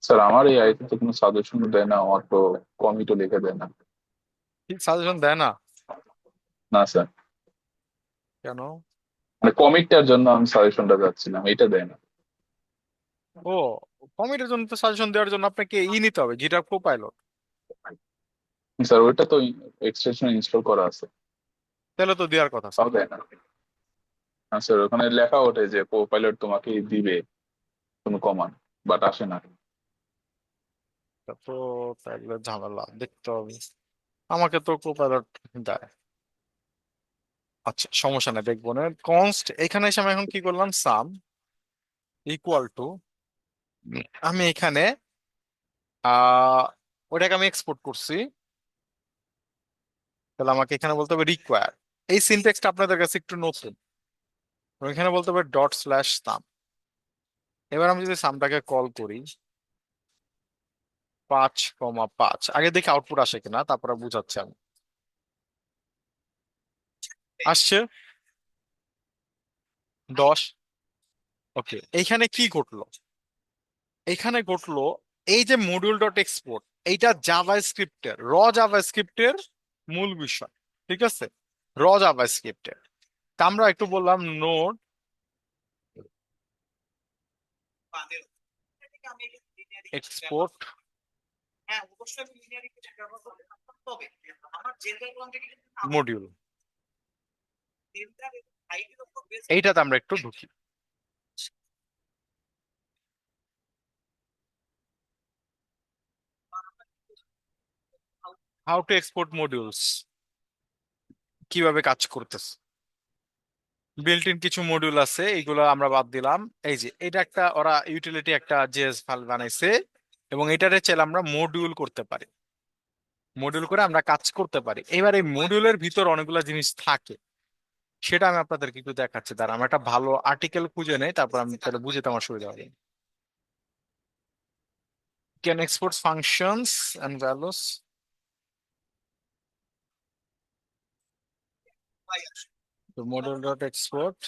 স্যার আমার এই আইতে তো কোনো সাজেশন দেয় না, আমার তো কমিটও লিখে দেয় না। ঠিক সাজেশন দেয় না? না স্যার, কেন? মানে কমিটটার জন্য আমি সাজেশনটা যাচ্ছিলাম, এটা দেয় না। ও, কমিটির জন্য তো সাজেশন দেওয়ার জন্য আপনাকে নিতে হবে গিটহাব কোপাইলট। স্যার ওইটা তো এক্সটেনশন ইনস্টল করা আছে, তাহলে তো দেওয়ার কথা তাও স্যার। দেয় না। হ্যাঁ স্যার, ওখানে লেখা ওঠে যে কো পাইলট তোমাকে দিবে কোনো কমান্ড, বাট আসে না। তা তো তাহলে ঝামেলা দেখতে হবে, আমাকে তো কোপাইলট দেয়। আচ্ছা, সমস্যা নেই, দেখবো না। কনস্ট এখানে এসে আমি এখন কি করলাম, সাম ইকুয়াল টু, আমি এখানে আহ ওটাকে আমি এক্সপোর্ট করছি, তাহলে আমাকে এখানে বলতে হবে রিকোয়ার। এই সিনট্যাক্সটা আপনাদের কাছে একটু নতুন। তো এখানে বলতে হবে ডট স্ল্যাশ সাম। এবার আমি যদি সামটাকে কল করি 5,5, আগে দেখি আউটপুট আসে কিনা, তারপরে বুঝাচ্ছি আমি। আসছে 10। ওকে, এইখানে কি ঘটলো? এইখানে ঘটলো এই যে মডিউল ডট এক্সপোর্ট, এইটা জাভা স্ক্রিপ্টের, জাভা স্ক্রিপ্টের মূল বিষয়। ঠিক আছে, জাভা স্ক্রিপ্টের। তা আমরা একটু বললাম নোড এক্সপোর্ট মডিউল, এইটাতে আমরা একটু ঢুকি। হাউ টু এক্সপোর্ট মডিউলস, কিভাবে কাজ করতেছে। বিল্ট ইন কিছু মডিউল আছে, এইগুলো আমরা বাদ দিলাম। এই যে এটা একটা ওরা ইউটিলিটি একটা জেএস ফাইল বানাইছে, এবং এটারে চাইলে আমরা মডিউল করতে পারি, মডিউল করে আমরা কাজ করতে পারি। এবার এই মডিউলের ভিতর অনেকগুলো জিনিস থাকে, সেটা আমি আপনাদেরকে একটু দেখাচ্ছি। তার আমরা একটা ভালো আর্টিকেল খুঁজে নেই, তারপর আমি তাহলে বুঝতে আমার সুবিধা হবে। can export functions and values. The model dot export.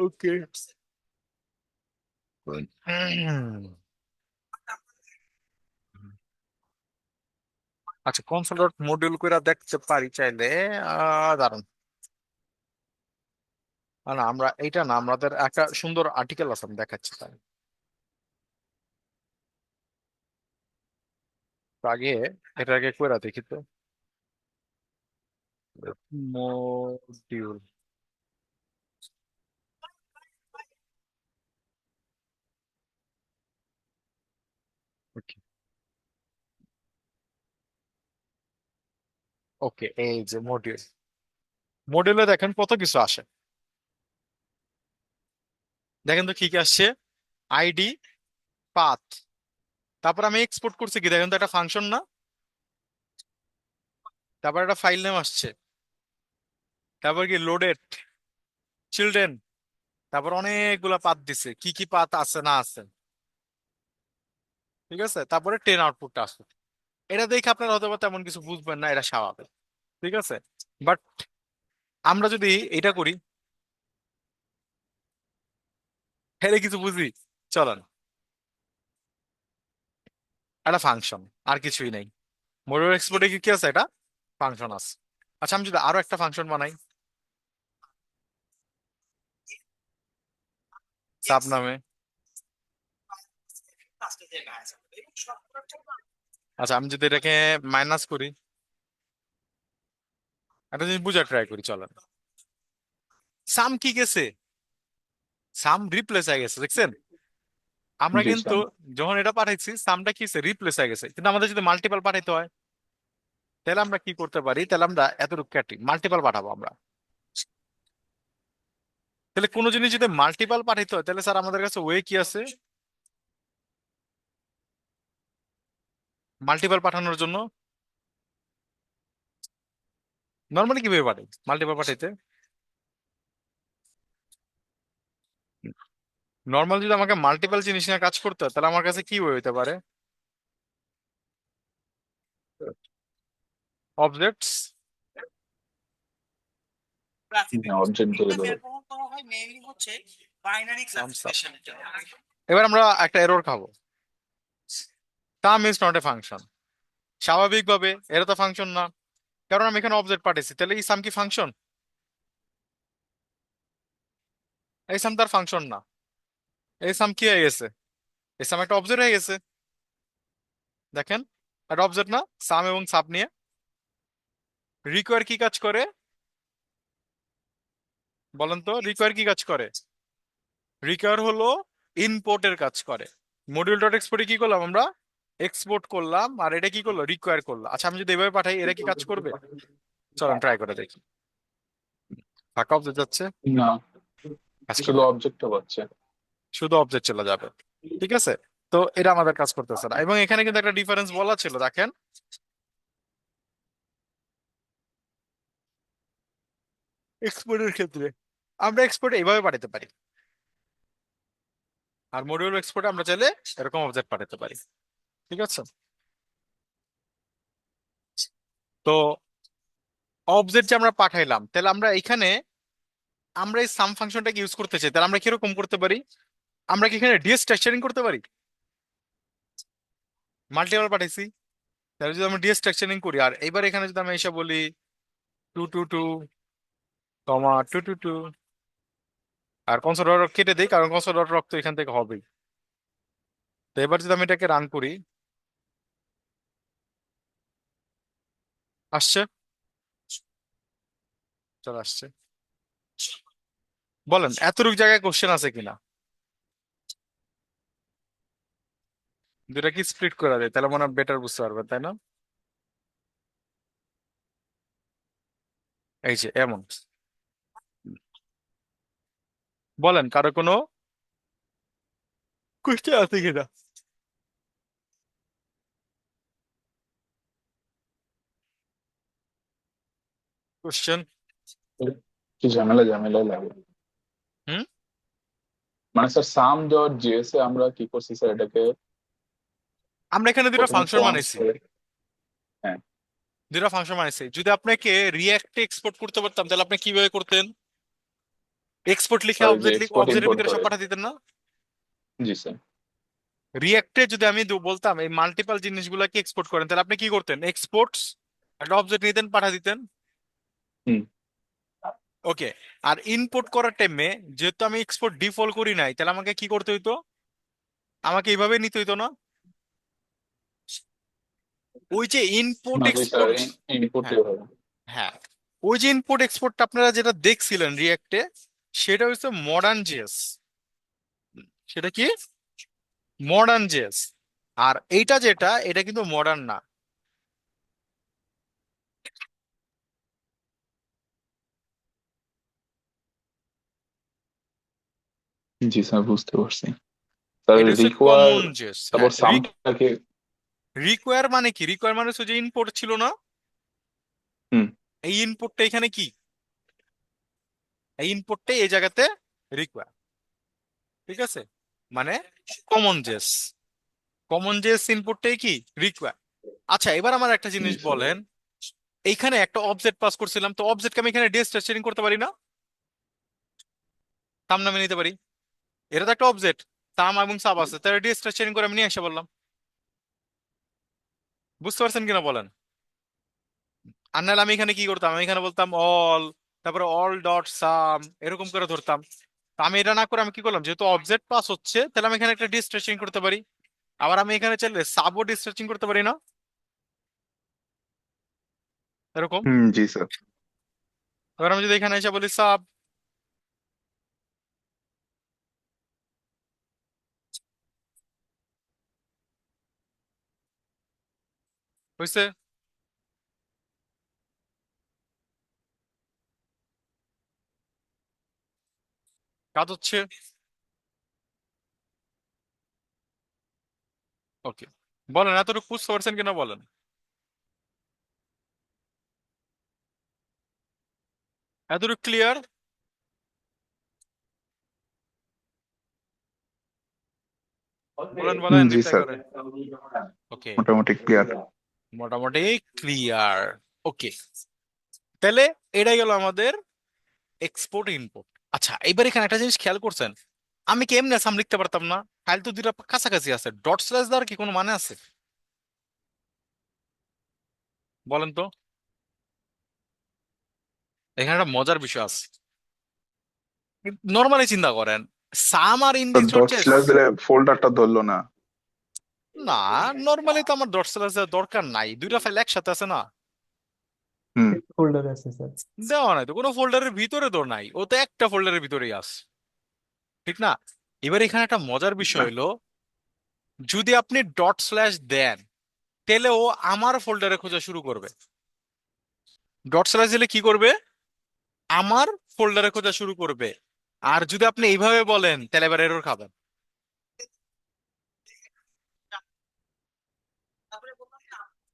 Okay. আচ্ছা, কনসোল ডট মডিউল করে দেখতে পারি চাইলে। দাঁড়ান, না আমরা এইটা না, আমাদের একটা সুন্দর আর্টিকেল আছে, আমি দেখাচ্ছি তাই। তো আগে এটাকে করে দেখি তো। মডিউল, ওকে ওকে, এই যে মডিউল, মডিউলে দেখেন কত কিছু আসে। দেখেন তো কি কি আসছে, আইডি, পাথ, তারপর আমি এক্সপোর্ট করছি কি দেখেন তো, একটা ফাংশন না, তারপর একটা ফাইল নেম আসছে, তারপর কি লোডেড, চিলড্রেন, তারপর অনেকগুলা পাথ দিছে, কি কি পাথ আছে না আছে, ঠিক আছে, তারপরে 10 আউটপুটটা আসছে। এটা দেখে আপনারা হয়তো বা তেমন কিছু বুঝবেন না, এটা স্বাভাবিক, ঠিক আছে। বাট আমরা যদি এটা করি, এটা কিছু বুঝি, চলেন, একটা ফাংশন, আর কিছুই নেই। মডিউল এক্সপোর্টে কি কি আছে, এটা ফাংশন আছে। আচ্ছা, আমি যদি আরো একটা ফাংশন বানাই সাব নামে, আচ্ছা আমি যদি এটাকে মাইনাস করি, একটা জিনিস বুঝার ট্রাই করি, চলেন। সাম কি গেছে, সাম রিপ্লেস হয়ে গেছে, দেখছেন? আমরা জি কিন্তু স্যার। যখন এটা পাঠাইছি, সামটা কি রিপ্লেস হয়ে গেছে, কিন্তু আমাদের যদি মাল্টিপল পাঠাইতে হয়, তাহলে আমরা কি করতে পারি, তাহলে আমরা এতটুকু কাটি, মাল্টিপল পাঠাবো আমরা। তাহলে কোনো জিনিস যদি মাল্টিপল পাঠাইতে হয়, তাহলে স্যার আমাদের কাছে ওয়ে কি আছে মাল্টিপল পাঠানোর জন্য? নর্মালি কিভাবে পাঠাই মাল্টিপল পাঠাইতে? নর্মাল যদি আমাকে মাল্টিপল জিনিস নিয়ে কাজ করতে হয়, তাহলে আমার কাছে কি ওয়ে হইতে পারে? অবজেক্টস, অবজেক্ট ধরে ধরে। এবার আমরা একটা এরর খাবো, সাম ইজ নট এ ফাংশন। স্বাভাবিকভাবে এটা তো ফাংশন না, কারণ আমি এখানে অবজেক্ট পাঠিয়েছি, তাহলে এই সাম কি ফাংশন? এই সাম তার ফাংশন না। এই সাম কি হয়ে গেছে, এই সাম একটা অবজেক্ট হয়ে গেছে, দেখেন, একটা অবজেক্ট না, সাম এবং সাব নিয়ে। রিকোয়ার কি কাজ করে বলেন তো, রিকোয়ার কি কাজ করে? রিকোয়ার হলো ইম্পোর্টের কাজ করে। মডিউল ডট এক্সপোর্টে কি করলাম আমরা, এক্সপোর্ট করলাম, আর এটা কি করলো, রিকোয়ার করলো। আচ্ছা আমি যদি এভাবে পাঠাই, এটা কি কাজ করবে? চলেন ট্রাই করে দেখি। ফাঁকা অবজেক্ট যাচ্ছে, না, কাজ শুধু করবে, অবজেক্টটা পাচ্ছে। শুধু অবজেক্ট চলে যাবে, ঠিক আছে। তো এটা আমাদের কাজ করতেছে না, এবং এখানে কিন্তু একটা ডিফারেন্স বলা ছিল, দেখেন, এক্সপোর্টের ক্ষেত্রে আমরা এক্সপোর্ট এইভাবে পাঠাতে পারি, আর মডিউল এক্সপোর্টে আমরা চাইলে এরকম অবজেক্ট পাঠাতে পারি, ঠিক আছে। তো অবজেক্ট যে আমরা পাঠাইলাম, তাহলে আমরা এখানে আমরা এই সাম ফাংশনটাকে ইউজ করতে চাই, তাহলে আমরা কিরকম করতে পারি? আমরা কি এখানে ডিস্ট্রাকচারিং করতে পারি? মাল্টিপল পাঠাইছি, তাহলে যদি আমরা ডিস্ট্রাকচারিং করি, আর এবার এখানে যদি আমি এসে বলি 222, 222, আর কনসোল ডট কেটে দিই, কারণ কনসোল ডট রক্ত এখান থেকে হবেই। তো এবার যদি আমি এটাকে রান করি, আসছে, চলে আসছে। বলেন এতটুকু জায়গায় কোশ্চেন আছে কিনা? দুটা কি স্প্লিট করা যায়, তাহলে মনে হয় বেটার বুঝতে পারবেন, তাই না? এই যে এমন, বলেন কারো কোনো কোশ্চেন আছে কিনা? কোশ্চেন। কি ঝামেলা ঝামেলা লাগে। হুম। মানে স্যার সাম ডট জেএস এ আমরা কি করছি স্যার এটাকে আমরা এখানে দুটো প্রথমে ফাংশন কনস্ট বানাইছি, করে। হ্যাঁ দুটো ফাংশন বানাইছি। যদি আপনাকে রিয়াক্টে এক্সপোর্ট করতে পারতাম তাহলে আপনি কিভাবে করতেন? এক্সপোর্ট লিখে স্যার, ওই যে অবজেক্ট এক্সপোর্ট অবজেক্টের ইম্পোর্ট ভিতরে সব করে। পাঠা দিতেন না? জি স্যার। রিয়াক্টে যদি আমি বলতাম এই মাল্টিপল জিনিসগুলোকে এক্সপোর্ট করেন তাহলে আপনি কি করতেন? এক্সপোর্টস একটা অবজেক্ট নিতেন, পাঠা দিতেন। হুম। ওকে। আর ইনপুট করার টাইমে যেহেতু আমি এক্সপোর্ট ডিফল্ট করি নাই, তাহলে আমাকে কি করতে হইতো? আমাকে এইভাবে নিতে হইতো না? ওই যে ইনপুট মানে স্যার এক্সপোর্ট। ইনপুট হ্যাঁ, হবে। হ্যাঁ, ওই যে ইনপুট এক্সপোর্টটা আপনারা যেটা দেখছিলেন রিয়াক্টে, সেটা হচ্ছে মডার্ন জেএস। সেটা কি? Modern JS. আর এইটা যেটা, এটা কিন্তু মডার্ন না। জি স্যার, বুঝতে পারছি। স্যার এটা হচ্ছে রিকোয়ার, কমন জেএস। তারপর হ্যাঁ, সামটাকে। রিকোয়ার মানে কি? রিকোয়ার মানে হচ্ছে যে ইনপুট ছিল না, হুম। এই ইনপুটটা এখানে কি? এই ইনপুটটা এই জায়গাতে রিকোয়ার। ঠিক আছে, মানে কমন জেস। কমন জেস ইনপুটটাই কি? রিকোয়ার। আচ্ছা, এবার আমার একটা জি জিনিস স্যার। বলেন, এইখানে একটা অবজেক্ট পাস করছিলাম, তো অবজেক্টকে আমি এখানে ডেস স্ট্রাকচারিং করতে পারি না? তাম নামে নিতে পারি। এটা তো একটা অবজেক্ট, তাম এবং সাব আছে, তাহলে ডেস স্ট্রাকচারিং করে আমি নিয়ে এসে বললাম। বুঝতে পারছেন কিনা বলেন? আর নাহলে আমি এখানে কি করতাম? আমি এখানে বলতাম অল, তারপরে অল ডট সাম, এরকম করে ধরতাম। তো আমি এটা না করে আমি কি করলাম, যেহেতু অবজেক্ট পাস হচ্ছে, তাহলে আমি এখানে একটা ডেস স্ট্রাকচারিং করতে পারি। আবার আমি এখানে চাইলে সাবও ডেস স্ট্রাকচারিং করতে পারি না? এরকম। হুম। জি স্যার। এবার আমি যদি এখানে এসে বলি সাব, হয়েছে? কাজ হচ্ছে। ওকে, বলেন এতটুকু বুঝতে পারছেন কিনা বলেন। এতটুকু ক্লিয়ার? বলেন বলেন, জি রিপ্লাই স্যার, করেন। ওকে, মোটামুটি ক্লিয়ার। মোটামুটি ক্লিয়ার। ওকে, তাহলে এটাই গেল আমাদের এক্সপোর্ট ইনপুট। আচ্ছা, এবার এখানে একটা জিনিস খেয়াল করছেন, আমি কি এমনি সাম লিখতে পারতাম না? ফাইল তো দুটা কাছাকাছি আছে, ডট স্ল্যাশ দেওয়ার কি কোনো মানে আছে? বলেন তো। এখানে একটা মজার বিষয় আছে, নর্মালি চিন্তা করেন, সাম আর sir index dot dot JS. Slash দিলে ফোল্ডারটা ধরলো না। না, নর্মালি তো আমার ডট স্ল্যাশ দেওয়ার দরকার নাই, দুইটা ফাইল একসাথে আছে না? হুম। ফোল্ডারে আছে স্যার। দেওয়া নাই তো, কোনো ফোল্ডারের ভিতরে তো নাই, ও তো একটা ফোল্ডারের ভিতরেই আছে, ঠিক না? এবার এখানে একটা মজার বিষয় স্যার। হলো, যদি আপনি ডট স্ল্যাশ দেন, তাহলে ও আমার ফোল্ডারে খোঁজা শুরু করবে। ডট স্ল্যাশ দিলে কি করবে? আমার ফোল্ডারে খোঁজা শুরু করবে। আর যদি আপনি এইভাবে বলেন তাহলে এবার এরর খাবেন।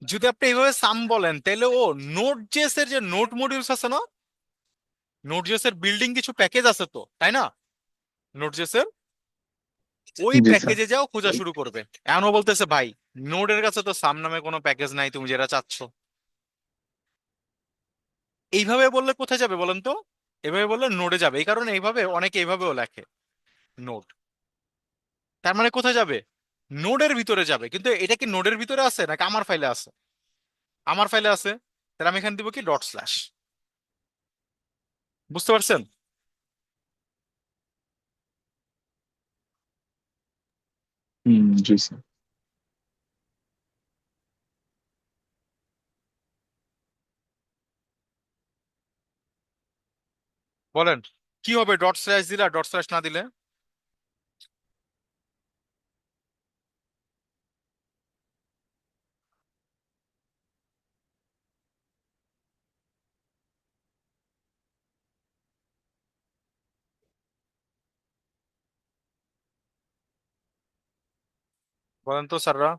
যদি আপনি এইভাবে সাম বলেন তাহলে ও নোড জেএস এর যে নোড মডিউলস আছে না, নোড জেএস এর বিল্ডিং কিছু প্যাকেজ আছে তো, তাই না? নোড জেএস এর ওই জি স্যার। প্যাকেজে যাও খোঁজা শুরু করবে। এমনও বলতেছে ভাই, নোডের কাছে তো সাম নামে কোনো প্যাকেজ নাই, তুমি যেটা চাচ্ছ। এইভাবে বললে কোথায় যাবে বলেন তো? এভাবে বললে নোডে যাবে, এই কারণে এইভাবে অনেকে এইভাবেও লেখে নোড। তার মানে কোথায় যাবে? নোডের ভিতরে যাবে। কিন্তু এটা কি নোডের ভিতরে আছে নাকি আমার ফাইলে আছে? আমার ফাইলে আছে। তাহলে আমি এখানে দিব কি? Dot slash. বুঝতে পারছেন? হুম। জি স্যার। বলেন কি হবে ডট স্ল্যাশ দিলে আর ডট স্ল্যাশ না দিলে? বলেন তো স্যাররা।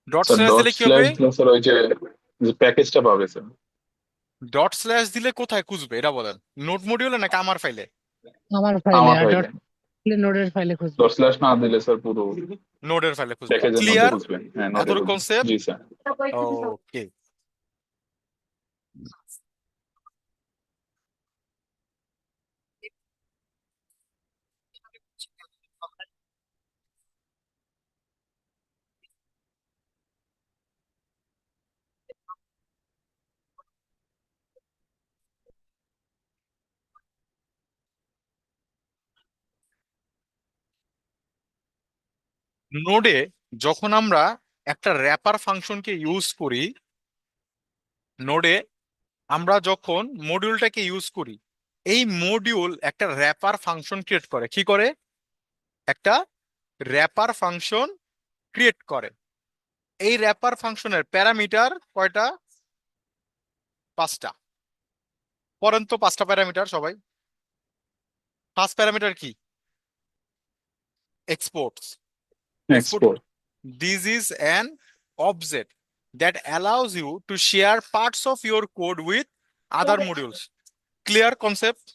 ডট স্যার স্ল্যাশ ডট দিলে কি হবে? স্ল্যাশ দিলে স্যার ওই যে প্যাকেজটা পাবে স্যার। ডট স্ল্যাশ দিলে কোথায় খুঁজবে এটা বলেন, নোট মডিউলে নাকি আমার ফাইলে? আমার ফাইলে, আমার আর ফাইলে। ডট নোডের ফাইলে খুঁজবে। ডট স্ল্যাশ না দিলে স্যার পুরো নোডের ফাইলে খুঁজবে। প্যাকেজের মধ্যে ক্লিয়ার বুঝবেন, হ্যাঁ নোটের এতটুকু মধ্যে। কনসেপ্ট? জি স্যার। ওকে। নোডে যখন আমরা একটা র্যাপার ফাংশনকে ইউজ করি, নোডে আমরা যখন মডিউলটাকে ইউজ করি, এই মডিউল একটা র্যাপার ফাংশন ক্রিয়েট করে। কি করে? একটা র্যাপার ফাংশন ক্রিয়েট করে। এই র্যাপার ফাংশনের প্যারামিটার কয়টা? 5টা। পড়েন তো 5টা প্যারামিটার সবাই। ফার্স্ট প্যারামিটার কি? Exports. Export, export. this is an object that allows you to share parts of your code with other modules. Clear concept?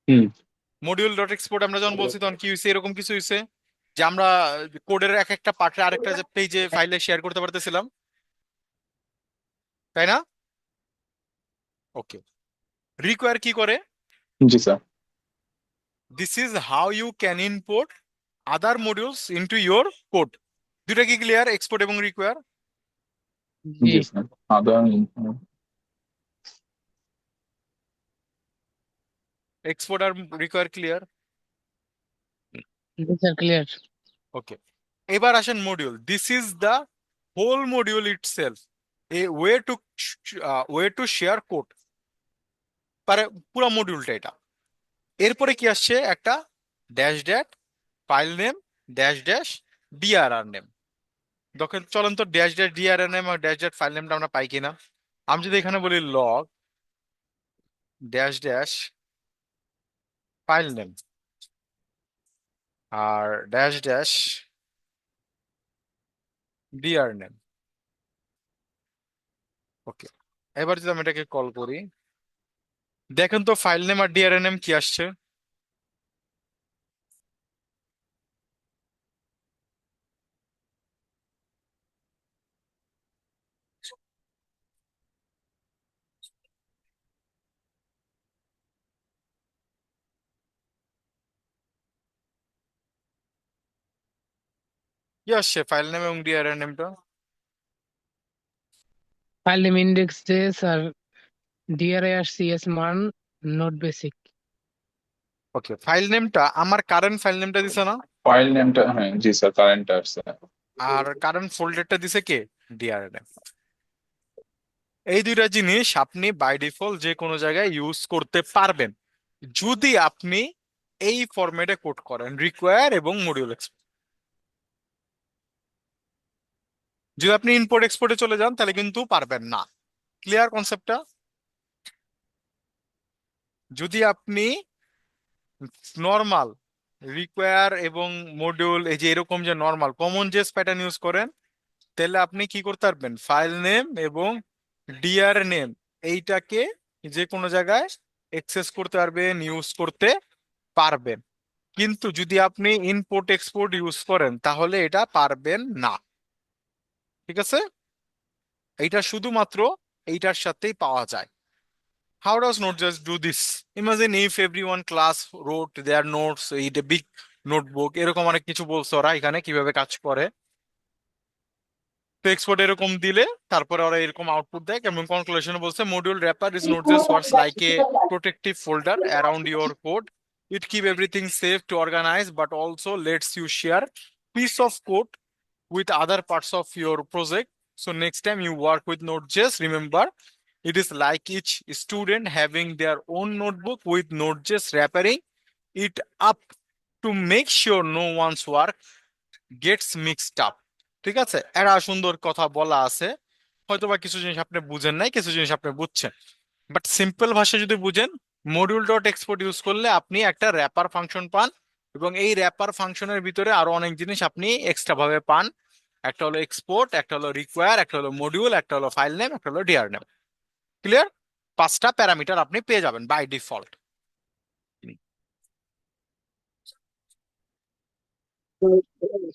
Hmm. Module dot export আমরা যখন বলছি তখন কি হয়েছে? এরকম কিছু হয়েছে যে আমরা কোডের এক একটা পার্টে আরেকটা যে পেজে ফাইলে শেয়ার করতে পারতেছিলাম, তাই না? ওকে। রিকোয়ার কি করে? জি sir. This is how you can import other modules into your code. দুটা কি ক্লিয়ার? এক্সপোর্ট এবং রিকোয়ার। জি জি স্যার। আদার। এক্সপোর্ট আর রিকোয়ার ক্লিয়ার? জি স্যার, ক্লিয়ার। ওকে। এবার আসেন module. This is the whole module itself, a way to share code. পারে পুরো মডিউলটা এটা। এরপরে কি আসছে? একটা ড্যাশ ড্যাট file name dash dash dir name. দেখেন, চলেন তো ড্যাশ ড্যাশ ডিআরআর নেম আর ড্যাশ ড্যাশ ফাইল নেমটা আমরা পাই কিনা। আমি যদি এখানে বলি log dash dash file name আর dash dash dirname. Okay. এবার যদি আমি এটাকে কল করি, দেখেন তো ফাইল নেম আর ডিআরএন নেম কি আসছে? কি আসছে ফাইল নেম এবং ডিআরএন নেমটা? ফাইল নেম ইন্ডেক্স জেএস আর DRIRCS মান নোট বেসিক। ওকে, ফাইল নেমটা আমার কারেন্ট ফাইল নেমটা দিছে না? ফাইল নেমটা, হ্যাঁ জি স্যার, কারেন্ট আসছে। আর কারেন্ট ফোল্ডারটা দিছে কে? ডিআরএন। এই দুইটা জিনিস আপনি বাই ডিফল্ট যে কোনো জায়গায় ইউজ করতে পারবেন যদি আপনি এই ফরম্যাটে কোড করেন, রিকোয়ার এবং মডিউল এক্সপোর্ট। যদি আপনি ইম্পোর্ট এক্সপোর্টে চলে যান তাহলে কিন্তু পারবেন না। ক্লিয়ার কনসেপ্টটা? যদি আপনি নর্মাল রিকোয়ার এবং মডিউল এই যে এরকম যে normal common js pattern use করেন, তাহলে আপনি কি করতে পারবেন? ফাইল নেম এবং ডিআর নেম এইটাকে যে কোনো জায়গায় অ্যাক্সেস করতে পারবেন, ইউজ করতে পারবেন। কিন্তু যদি আপনি ইম্পোর্ট এক্সপোর্ট ইউজ করেন তাহলে এটা পারবেন না। ঠিক আছে? এইটা শুধুমাত্র এইটার সাথেই পাওয়া যায়। How does Node.js do this? Imagine if everyone class wrote their notes in a big notebook, এরকম অনেক কিছু বলছে ওরা এখানে কিভাবে কাজ করে। তো এক্সপোর্ট এরকম দিলে তারপরে ওরা এরকম আউটপুট দেয় এবং কনক্লুশনে বলছে module wrapper is Node.js works like a protective folder around your code. It keep everything safe to organize but also lets you share piece of code with other parts of your project. So next time you work with Node.js, remember it is like each student having their own notebook with Node.js wrapping it up to make sure no one's work gets mixed up. ঠিক আছে, একটা সুন্দর কথা বলা আছে। হয়তোবা কিছু জিনিস আপনি বুঝেন নাই, কিছু জিনিস আপনি বুঝছেন, বাট সিম্পল ভাষায় যদি বুঝেন, মডিউল ডট এক্সপোর্ট ইউজ করলে আপনি একটা র্যাপার ফাংশন পান এবং এই র্যাপার ফাংশনের ভিতরে আরো অনেক জিনিস আপনি এক্সট্রা ভাবে পান। একটা হলো এক্সপোর্ট, একটা হলো রিকোয়ার, একটা হলো মডিউল, একটা হলো ফাইল নেম, একটা হলো ডিআর নেম। ক্লিয়ার? 5টা প্যারামিটার আপনি পেয়ে যাবেন বাই ডিফল্ট।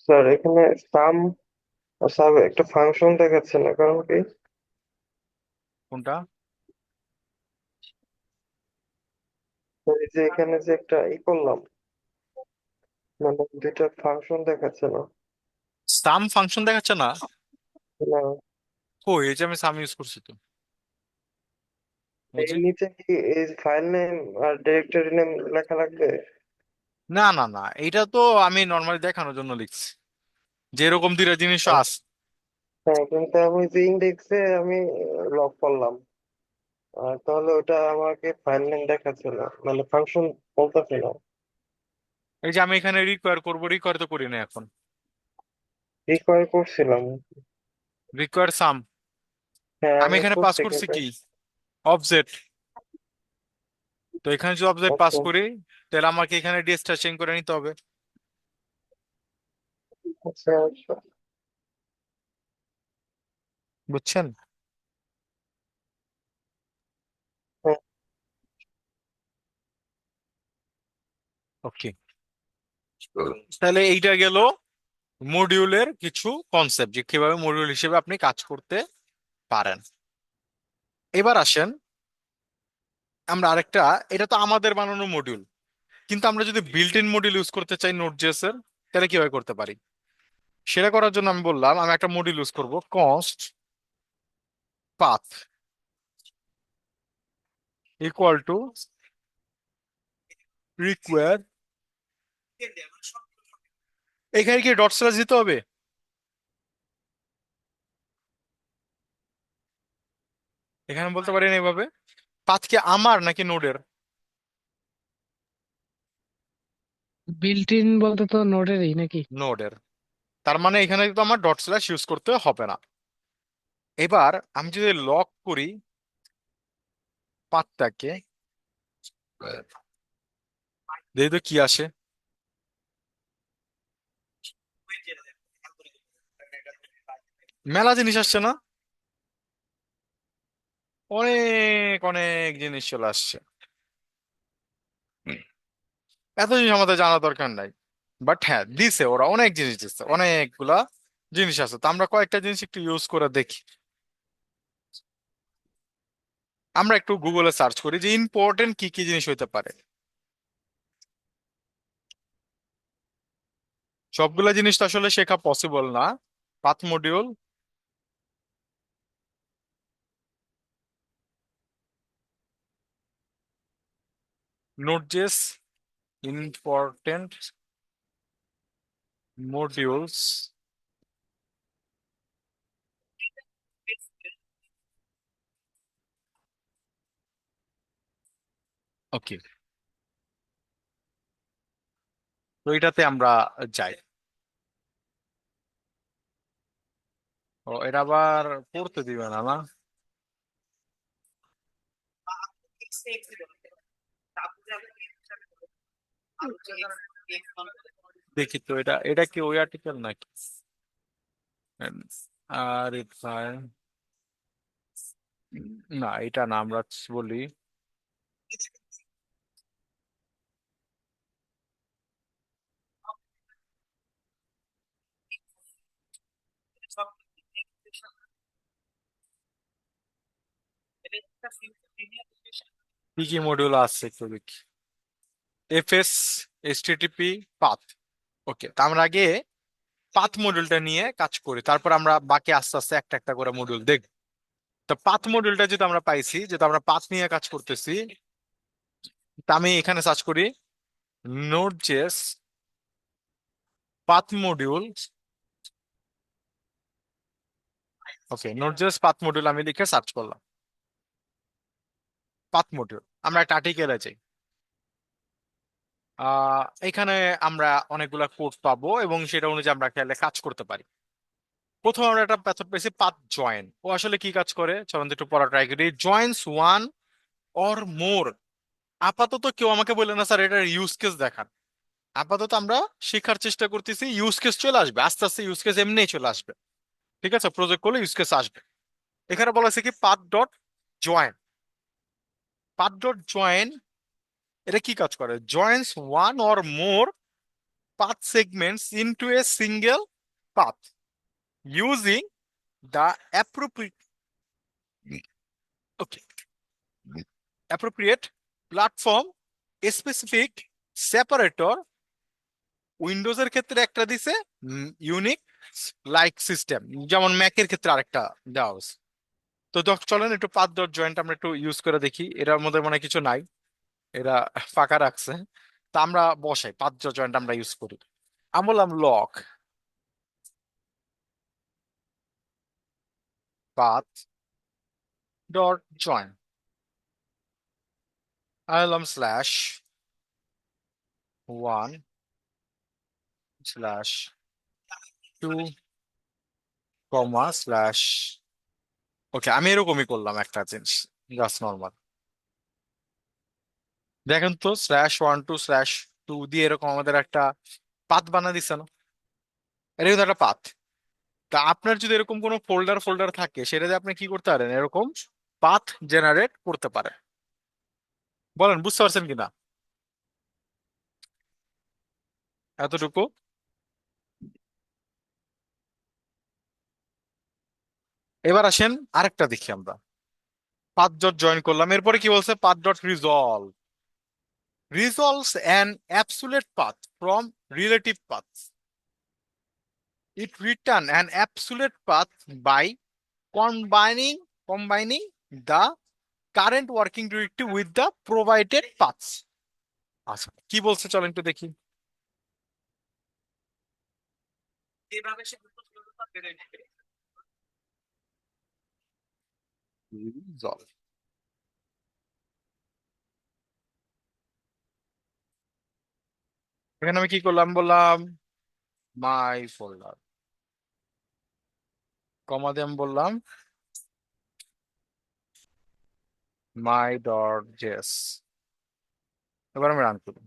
স্যার এখানে সাম সাব একটা ফাংশন দেখাচ্ছে না, কারণ কি? কোনটা? এই যে এখানে যে একটা করলাম, মানে দুইটা ফাংশন দেখাচ্ছে না। সাম ফাংশন দেখাচ্ছে না? না, ও, এই যে আমি সাম ইউজ করছি তো। এই এর যে, নিচে কি এই ফাইল নেম আর ডিরেক্টরি নেম লেখা লাগবে? না না না, এইটা তো আমি নর্মালি দেখানোর জন্য লিখছি, যে এরকম দুইটা জিনিসও আছে। হ্যাঁ, কিন্তু আমি যে ইন্ডেক্সে আমি লক করলাম, আর তাহলে ওটা আমাকে ফাইল নেম দেখাচ্ছে না, মানে ফাংশন বলতেছে না। এই যে আমি এখানে রিকোয়ার করবো, রিকোয়ার তো করি না এখন। রিকোয়ার করছিলাম। রিকোয়ার সাম, হ্যাঁ, আমি আমি এখানে পাস করছি করছি কিন্তু। কি? অবজেক্ট। তো এখানে যদি অবজেক্ট পাস আচ্ছা, করি, তাহলে আমাকে এখানে ডিএসটা চেঞ্জ করে নিতে হবে। আচ্ছা, আচ্ছা। বুঝছেন? হ্যাঁ, ওকে, তাহলে এইটা গেল মডিউলের কিছু কনসেপ্ট, যে কিভাবে মডিউল হিসেবে আপনি কাজ করতে পারেন। এবার আসেন আমরা আরেকটা, এটা তো আমাদের বানানো মডিউল, কিন্তু আমরা যদি বিল্ট ইন মডিউল ইউজ করতে চাই নোড.জেএস এর, তাহলে কিভাবে করতে পারি? সেটা করার জন্য আমি বললাম আমি একটা মডিউল ইউজ করব, const path equal to require. এখানে কি ডট স্ল্যাশ দিতে হবে? এখানে বলতে পারেন এইভাবে, পাথ কি আমার নাকি নোডের? বিল্ট ইন বলতে তো নোডেরই নাকি? নোডের। তার মানে এখানে কিন্তু আমার ডট স্ল্যাশ ইউজ করতে হবে না। এবার আমি যদি লক করি পাথটাকে, দেখি তো কি আসে। মেলা জিনিস আসছে না? অনেক অনেক জিনিস চলে আসছে। এত জিনিস আমাদের জানা দরকার নাই, বাট হ্যাঁ দিছে, ওরা অনেক জিনিস দিচ্ছে, অনেকগুলা জিনিস আছে। তো আমরা কয়েকটা জিনিস একটু ইউজ করে দেখি। আমরা একটু গুগলে সার্চ করি যে ইম্পর্টেন্ট কি কি জিনিস হইতে পারে। সবগুলা জিনিস তো আসলে শেখা পসিবল না। Path module, Node JS important modules. Okay, তো এটাতে আমরা যাই। ও, এটা আবার পড়তে দিবে না না? দেখি তো, এটা এটা কি ওই আর্টিকেল নাকি? আর না, এটা না, আমরা বলি কি কি মডিউল আছে একটু দেখি। FS, HTTP, path. ওকে, তো আমরা আগে পাথ মডিউলটা নিয়ে কাজ করি, তারপর আমরা বাকি আস্তে আস্তে একটা একটা করে মডিউল দেখব। তো পাথ মডিউলটা যেটা আমরা পাইছি, যেটা আমরা পাথ নিয়ে কাজ করতেছি, তা আমি এখানে সার্চ করি নোড.জেএস পাথ মডিউল। ওকে, নোড.জেএস পাথ মডিউল আমি লিখে সার্চ করলাম। পাথ মডিউল, আমরা একটা আর্টিকেলে যাই। এখানে আমরা অনেকগুলা কোড পাবো এবং সেটা অনুযায়ী আমরা খেয়ালে কাজ করতে পারি। প্রথমে আমরা একটা মেথড পেয়েছি পাথ জয়েন। ও আসলে কি কাজ করে চলুন তো একটু পড়া ট্রাই করি। Joins one or more. আপাতত কেউ আমাকে বললেন না স্যার এটার ইউজ কেস দেখান, আপাতত আমরা শেখার চেষ্টা করতেছি, ইউজ কেস চলে আসবে আস্তে আস্তে, ইউজ কেস এমনিই চলে আসবে। ঠিক আছে, প্রজেক্ট করলে ইউজ কেস আসবে। এখানে বলা আছে কি path dot join. Path dot join এটা কি কাজ করে? Joins one or more path segments into a single path using the appropriate appropriate platform specific separator। উইন্ডোজের ক্ষেত্রে একটা দিছে ইউনিক লাইক সিস্টেম, যেমন ম্যাকের ক্ষেত্রে আরেকটা দেওয়া হয়েছে। তো চলেন একটু পাথ ডট জয়েন্ট আমরা একটু ইউজ করে দেখি। এটার মধ্যে মনে হয় কিছু নাই, এরা ফাঁকা রাখছে। তা আমরা বসাই পাথ ডট জয়েন্ট আমরা ইউজ করি। আমি বললাম লক পাথ ডট জয়েন, আমি বললাম স্ল্যাশ 1/2 স্ল্যাশ। ওকে, আমি এরকমই করলাম একটা জিনিস, জাস্ট নর্মাল। দেখেন তো /1 to/2 দিয়ে এরকম আমাদের একটা পাথ বানা দিছে না? এটা কিন্তু একটা পাথ। তা আপনার যদি এরকম কোনো ফোল্ডার ফোল্ডার থাকে, সেটাতে আপনি কি করতে পারেন, এরকম পাথ জেনারেট করতে পারেন। বলেন বুঝতে পারছেন কিনা এতটুকু? এবার আসেন আরেকটা দেখি আমরা। পাথ ডট জয়েন করলাম, এরপরে কি বলছে? Path dot resolve resolves an absolute path from relative paths. It return an absolute path by combining the current working directory with the provided paths. আচ্ছা, কি বলছে চলেন একটু দেখি। Resolve। এখানে আমি কি করলাম, বললাম মাই ফোল্ডার, কমা দিয়ে আমি বললাম মাই ডট জেএস। এবার আমি রান করি।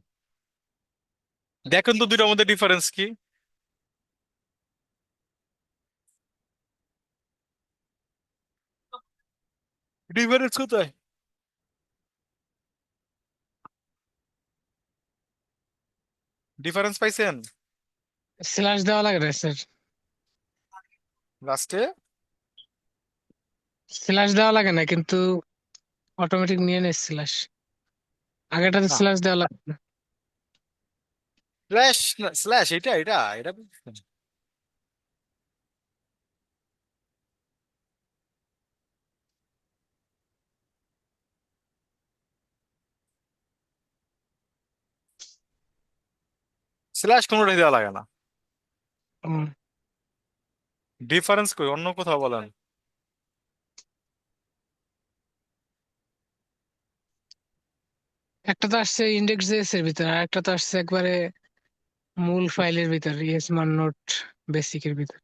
দেখেন তো দুইটার মধ্যে ডিফারেন্স কি? ডিফারেন্স কোথায়? ডিফারেন্স পাইছেন? স্ল্যাশ দেওয়া লাগে না স্যার, লাস্টে স্ল্যাশ দেওয়া লাগে না কিন্তু অটোমেটিক নিয়ে নেয় স্ল্যাশ, আগেটাতে না, স্ল্যাশ দেওয়া লাগে না। স্ল্যাশ স্ল্যাশ, এটা এটা এটা স্ল্যাশ কোনোটাই দেওয়া লাগে না। হুম। ডিফারেন্স কই, অন্য কোথাও বলেন। একটা তো আসছে ইন্ডেক্স জেএস এর ভিতরে, আর একটা তো আসছে একবারে মূল ফাইলের ভিতর, ইএসএমআর নোট বেসিকের ভিতর।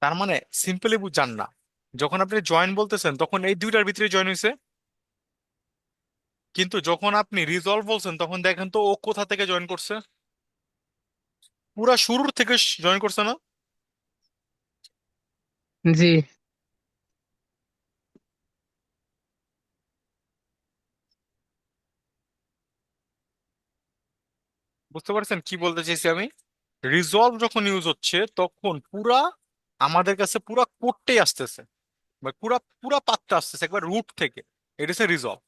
তার মানে সিম্পলি বুঝান না, যখন আপনি জয়েন বলতেছেন তখন এই দুইটার ভিতরে জয়েন হয়েছে, কিন্তু যখন আপনি রিজলভ বলছেন তখন দেখেন তো ও কোথা থেকে জয়েন করছে, পুরা শুরুর থেকে জয়েন করছে না? জি। বুঝতে পারছেন কি বলতে চাইছি আমি? রিজলভ যখন ইউজ হচ্ছে তখন পুরা আমাদের কাছে পুরা কোডটাই আসতেছে, বা পুরা পুরা পাতটা আসতেছে একবার রুট থেকে। এটা হচ্ছে রিজলভ।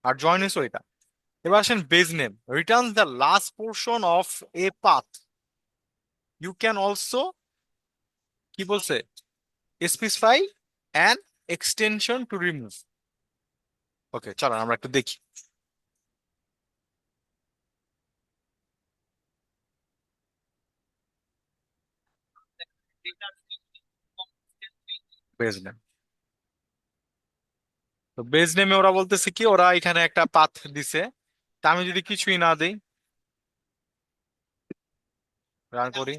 আর জয়েন হয়েছে ওইটা। এবার আসেন base name returns the last portion of a path. You can also কি বলছে, specify an extension to remove. Okay, চলো আমরা একটু দেখি। বেজ নেম, তো বেজ নেমে ওরা বলতেছে কি, ওরা এখানে একটা পাথ দিছে। তা আমি যদি কিছুই না দিই, রান করি,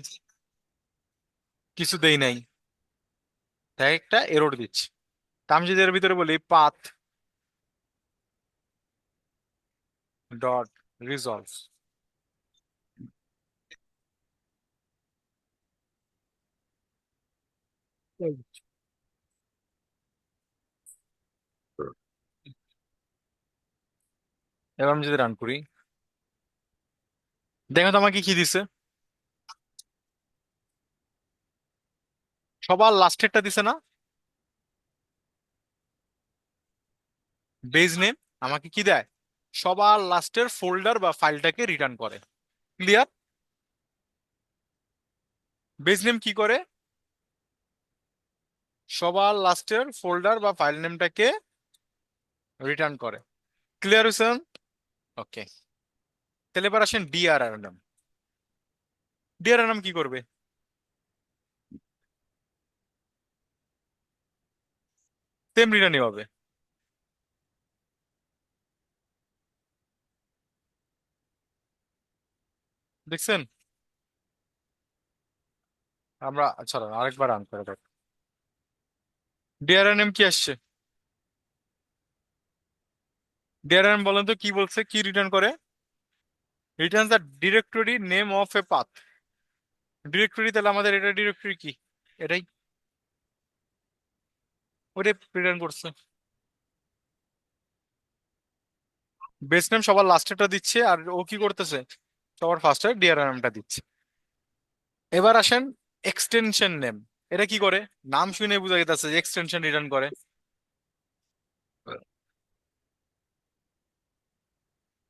কিছু দেই নাই, তাই একটা এরর দিচ্ছে। তা আমি যদি এর ভিতরে বলি পাথ ডট রিজলভ, এবার আমি যদি রান করি, দেখো তো আমাকে কি দিছে। সবার লাস্টেরটা দিছে না, বেজ নেম আমাকে কি দেয়, সবার লাস্টের ফোল্ডার বা ফাইলটাকে রিটার্ন করে। ক্লিয়ার? বেজ নেম কি করে, সবার লাস্টের ফোল্ডার বা ফাইল নেমটাকে রিটার্ন করে। ক্লিয়ার হয়েছেন? ওকে, তাহলে এবার আসেন ডিআরআর নাম। ডিআরআর নাম কি করবে, সেম রিটার্নই হবে। দেখছেন? আমরা চলো আরেকবার রান করে দেখ। ডিআরআর নেম কি আসছে, ডিআরআর নেম বলেন তো কি বলছে, কি রিটার্ন করে, return the directory name of a path. Directory, তাহলে আমাদের এটা ডিরেক্টরি কি, এটাই, ওটাই রিটার্ন করছে। বেস নেম সবার লাস্টেরটা দিচ্ছে, আর ও কি করতেছে, সবার ফার্স্টে ডিআরআর নামটা দিচ্ছে। এবার আসেন এক্সটেনশন নেম, এটা কি করে, নাম শুনে বোঝা যাচ্ছে যে এক্সটেনশন রিটার্ন করে।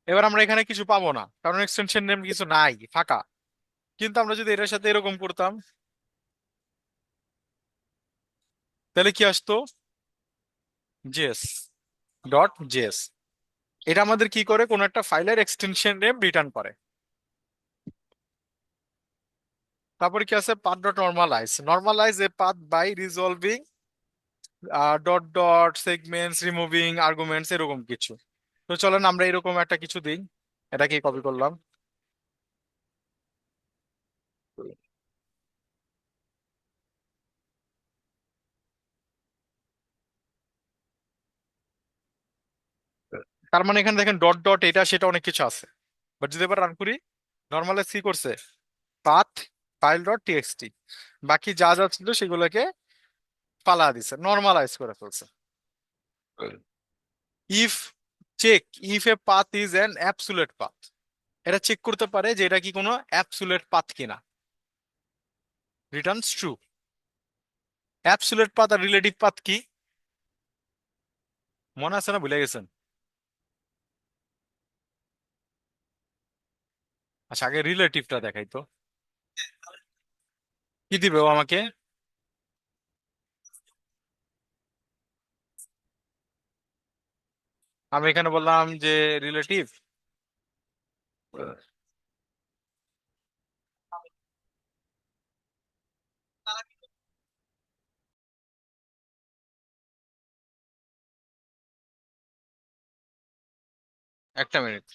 এবার আমরা এখানে কিছু পাবো না, কারণ এক্সটেনশন নেম কিছু নাই, ফাঁকা। কিন্তু আমরা যদি এটার সাথে এরকম করতাম, তাহলে কি আসতো, জেএস ডট জেএস। এটা আমাদের কি করে, কোন একটা ফাইলের এক্সটেনশন নেম রিটার্ন করে। তারপরে কি আছে, path dot normalize, normalize a path by resolving dot dot segments, removing arguments, এরকম কিছু। তো চলেন আমরা এরকম একটা কিছু দিই, এটাকে কপি করলাম। তার মানে এখানে দেখেন ডট ডট এটা সেটা অনেক কিছু আছে। বাট যদি এবার রান করি, নর্মালাইজ কি করছে, পাথ ফাইল ডট টিএক্সটি, বাকি যা যা ছিল সেগুলোকে ফালা দিছে, নর্মালাইজ করে ফেলছে। If check if a path is an absolute path, এটা চেক করতে পারে যে এটা কি কোনো অ্যাবসুলেট পাথ কিনা, রিটার্নস ট্রু। অ্যাবসুলেট পাথ আর রিলেটিভ পাথ কি মনে আছে না, ভুলে গেছেন? আচ্ছা আগে রিলেটিভটা দেখাই তো, কি দিবে ও আমাকে, আমি এখানে বললাম যে রিলেটিভ, একটা মিনিট।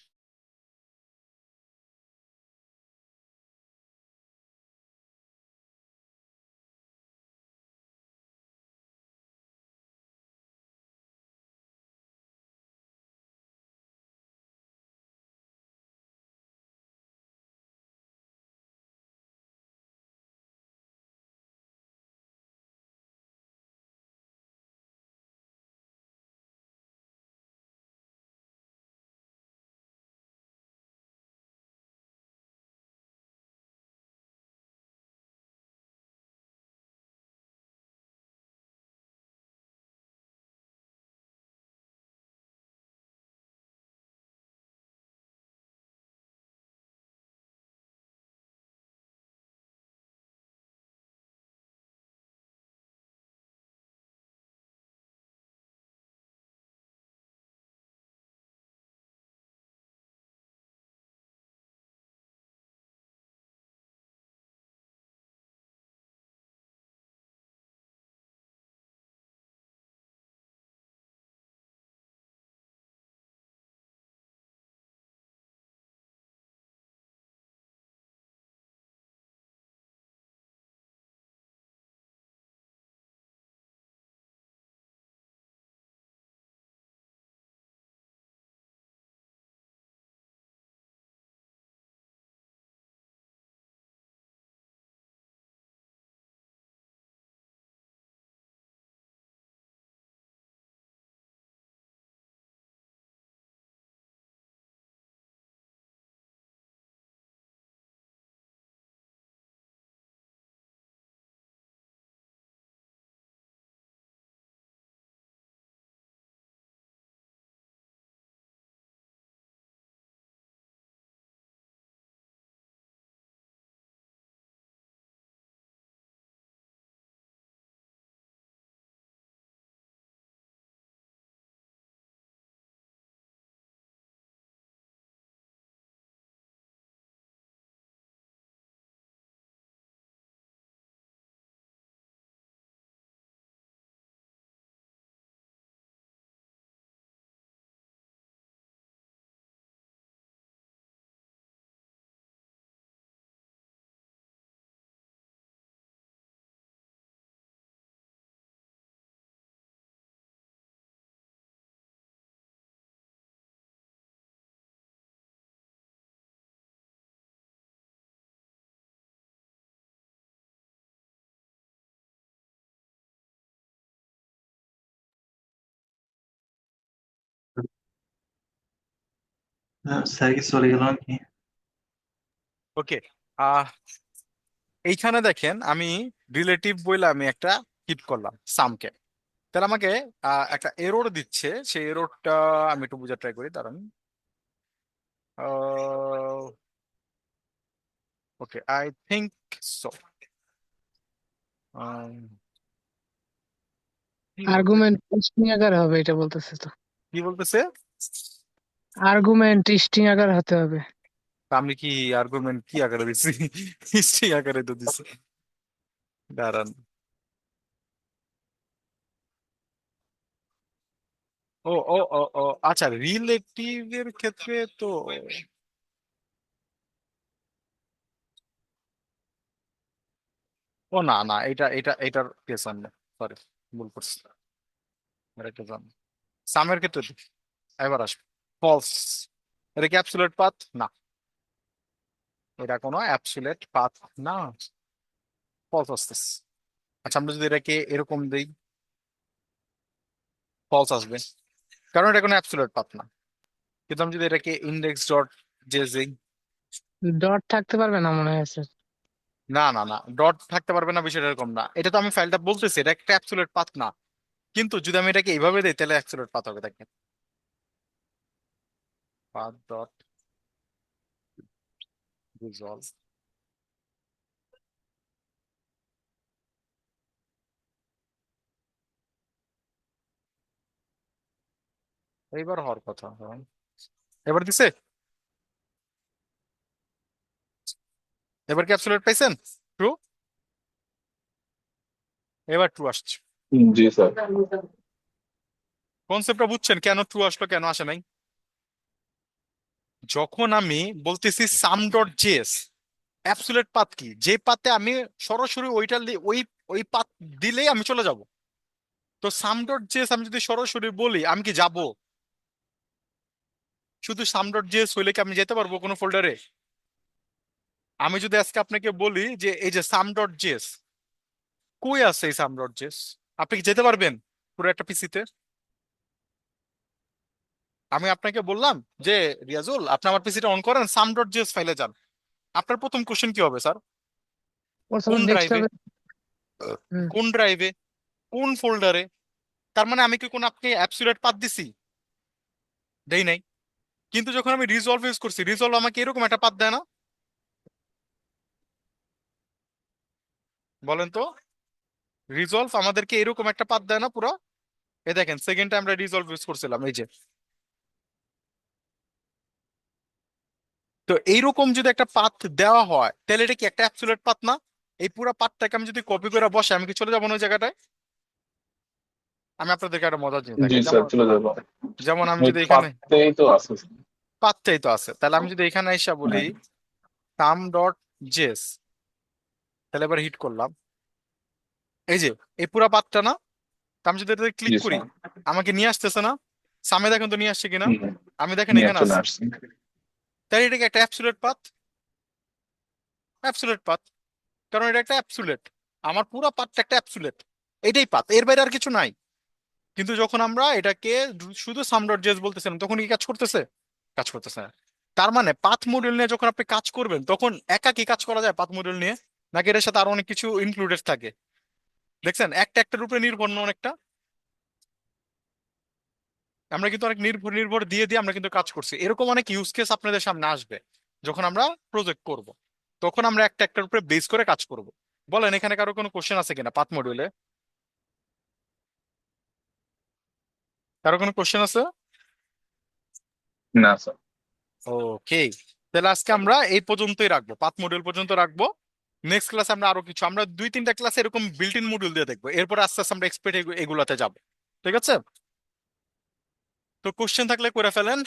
স্যার কি চলে গেল নাকি? ওকে, এইখানে দেখেন আমি রিলেটিভ বইলে আমি একটা হিট করলাম সামকে, তাহলে আমাকে একটা এরর দিচ্ছে, সেই এররটা আমি একটু বোঝার ট্রাই করি, দাঁড়ান। ওকে, আই থিঙ্ক সো। কি বলতে আর্গুমেন্ট স্ট্রিং আকারে হবে এটা বলতেছে তো। কি বলতেছে? আর্গুমেন্ট স্ট্রিং আকার হতে হবে। তা আমি কি আর্গুমেন্ট কি আকারে দিচ্ছি? হিস্ট্রি আকারে তো দিচ্ছি, দাঁড়ান। ও ও ও ও আচ্ছা, রিলেটিভের ক্ষেত্রে তো ও না না, এটার কেস আনবে, সরি, ভুল করছি, এটা কেস আনবে সামের ক্ষেত্রে তো। এবার আসবে ফলস, এটা কি অ্যাবসুলেট পাথ? না, এটা কোনো অ্যাবসুলেট পাথ না, ফলস আসতেছে। আচ্ছা, আমরা যদি এটাকে এরকম দিই, ফলস আসবে, কারণ এটা কোনো অ্যাবসুলেট পাথ না। কিন্তু আমি যদি এটাকে ইন্ডেক্স ডট জেসিং, ডট থাকতে পারবে না মনে হয় স্যার। না না না, ডট থাকতে পারবে না, বিষয়টা এরকম না। এটা তো আমি ফাইলটা বলতেছি, এটা একটা অ্যাবসুলেট পাথ না। কিন্তু যদি আমি এটাকে এইভাবে দিই তাহলে অ্যাবসুলেট পাথ হবে, দেখেন, পাথ ডট রিজলভ। এইবার হওয়ার কথা, হ্যাঁ। এবার দিছে, এবার কি অ্যাবসুলেট পাইছেন? ট্রু, এবার ট্রু আসছে। জি স্যার। কনসেপ্টটা বুঝছেন কেন ট্রু আসলো, কেন আসে নাই? যখন আমি বলতেছি সাম ডট জেএস, অ্যাবসুলেট পাথ কি? যে পাতে আমি সরাসরি ওইটা ওই ওই পাথ দিলেই আমি চলে যাব। তো সাম ডট জেএস আমি যদি সরাসরি বলি, আমি কি যাব? শুধু সাম ডট জেএস হইলে কি আমি যেতে পারবো কোনো ফোল্ডারে? আমি যদি আজকে আপনাকে বলি যে এই যে সাম ডট জেএস, কই আছে এই সাম ডট জেএস? আপনি কি যেতে পারবেন পুরো একটা পিসিতে? আমি আপনাকে বললাম যে রিয়াজুল, আপনি আমার পিসিটা অন করেন, সাম ডট জেএস ফাইলে যান। আপনার প্রথম কোশ্চেন কি হবে, স্যার? প্রথমে কোন ড্রাইভে? ডেস্কটপে। হুম। কোন ড্রাইভে? কোন ফোল্ডারে? তার মানে আমি কি কোন আপনি অ্যাবসুলেট পাথ দিছি? দেই নাই। কিন্তু যখন আমি রিজলভ ইউজ করছি, রিজলভ আমাকে এরকম একটা পাথ দেয় না? বলেন তো, রিজলভ আমাদেরকে এরকম একটা পাথ দেয় না পুরো? এ দেখেন, সেকেন্ড টাইম আমরা রিজলভ ইউজ করছিলাম, এই যে। তো এইরকম যদি একটা পাথ দেওয়া হয়, তাহলে এটা কি একটা অ্যাবসুলেট পাথ না? এই পুরো পাথটাকে আমি যদি কপি করে বসে, আমি কি চলে যাবো না ওই জায়গাটায়? আমি আপনাদেরকে একটা মজার জিনিস জি দেখাই, স্যার, যেমন চলে যাবো। যেমন আমি ওই যদি এখানে পাতেই তো আছে। পাথটাই তো আছে, তাহলে আমি যদি এখানে এসে বলি সাম ডট জেস, তাহলে এবার হিট করলাম, এই যে এই পুরা পাথটা না? তা আমি যদি এটাতে ক্লিক জি করি, স্যার। আমাকে নিয়ে আসতেছে না? সামনে দেখেন তো নিয়ে আসছে কিনা? হুম, আমি দেখেন নিয়ে এখানে চলে আছি, আসছি। তাই এটা কি একটা অ্যাবসুলেট পাথ? অ্যাবসুলেট পাথ, কারণ এটা একটা অ্যাবসুলেট, আমার পুরো পাথটা একটা অ্যাবসুলেট, এটাই পাথ, এর বাইরে আর কিছু নাই। কিন্তু যখন আমরা এটাকে শুধু সাম ডট জেস বলতেছেন, তখন কি কাজ করতেছে? কাজ করতেছে না। তার মানে পাথ মডিউল নিয়ে যখন আপনি কাজ করবেন, তখন একা কি কাজ করা যায় পাথ মডিউল নিয়ে? নাকি এর সাথে আরো অনেক কিছু ইনক্লুডেড থাকে? দেখছেন, একটা একটার উপরে নির্ভর না অনেকটা। আমরা কিন্তু অনেক নির্ভর নির্ভর দিয়ে দিয়ে আমরা কিন্তু কাজ করছি। এরকম অনেক ইউজ কেস আপনাদের সামনে আসবে যখন আমরা প্রজেক্ট করব, তখন আমরা একটা একটার উপরে বেস করে কাজ করব। বলেন, এখানে কারো কোনো কোশ্চেন আছে কিনা পাথ মডিউলে? কারো কোনো কোশ্চেন আছে? না স্যার। ওকে, তাহলে আজকে আমরা এই পর্যন্তই রাখবো, পাথ মডিউল পর্যন্ত রাখবো। নেক্সট ক্লাসে আমরা আরো কিছু, আমরা দুই তিনটা ক্লাস এরকম বিল্ট ইন মডিউল দিয়ে দেখবো, এরপর আস্তে আস্তে আমরা এক্সপার্ট এগুলাতে যাবো। ঠিক আছে? তো কোশ্চেন থাকলে করে ফেলেন,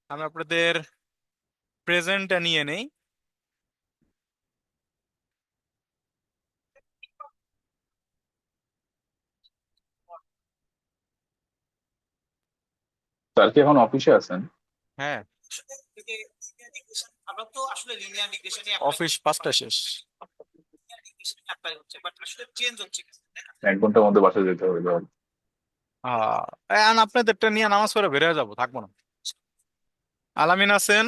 আমি আপনাদের প্রেজেন্টটা নিয়ে নেই। স্যার কি এখন অফিসে আছেন? হ্যাঁ, অফিস 5টা শেষ। 1 ঘন্টার মধ্যে বাসায় যেতে হবে তাহলে। আপনাদেরটা নিয়ে নামাজ পড়ে বের হয়ে যাবো, থাকবো না। আলামিন আছেন?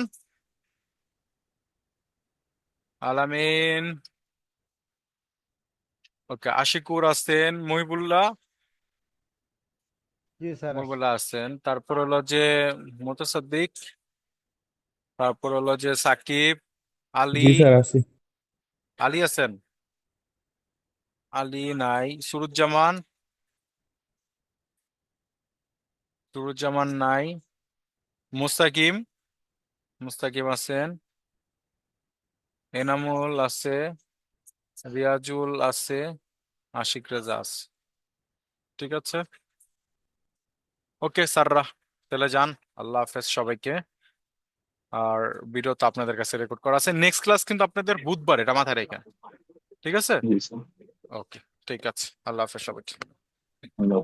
আলামিন, ওকে। আশিকুর আছেন, মহিবুল্লাহ, জি স্যার আসি। মহিবুল্লাহ আছেন। তারপর হলো যে মুতাসাদ্দিক, তারপর হলো যে সাকিব, আলী, জি স্যার আছি। আলী আছেন? আলী নাই। সুরুজ্জামান, সুরুজ্জামান নাই। মুস্তাকিম, মুস্তাকিম আছেন। এনামুল আছে, রিয়াজুল আছে, আশিক রেজা আছে। ঠিক আছে, ওকে স্যাররা, তাহলে যান। আল্লাহ হাফেজ সবাইকে। আর ভিডিও তো আপনাদের কাছে রেকর্ড করা আছে। নেক্সট ক্লাস কিন্তু আপনাদের বুধবার, এটা মাথায় রেখে। ঠিক আছে, জি স্যার। ওকে, ঠিক আছে। আল্লাহ হাফেজ সবাইকে। হ্যালো।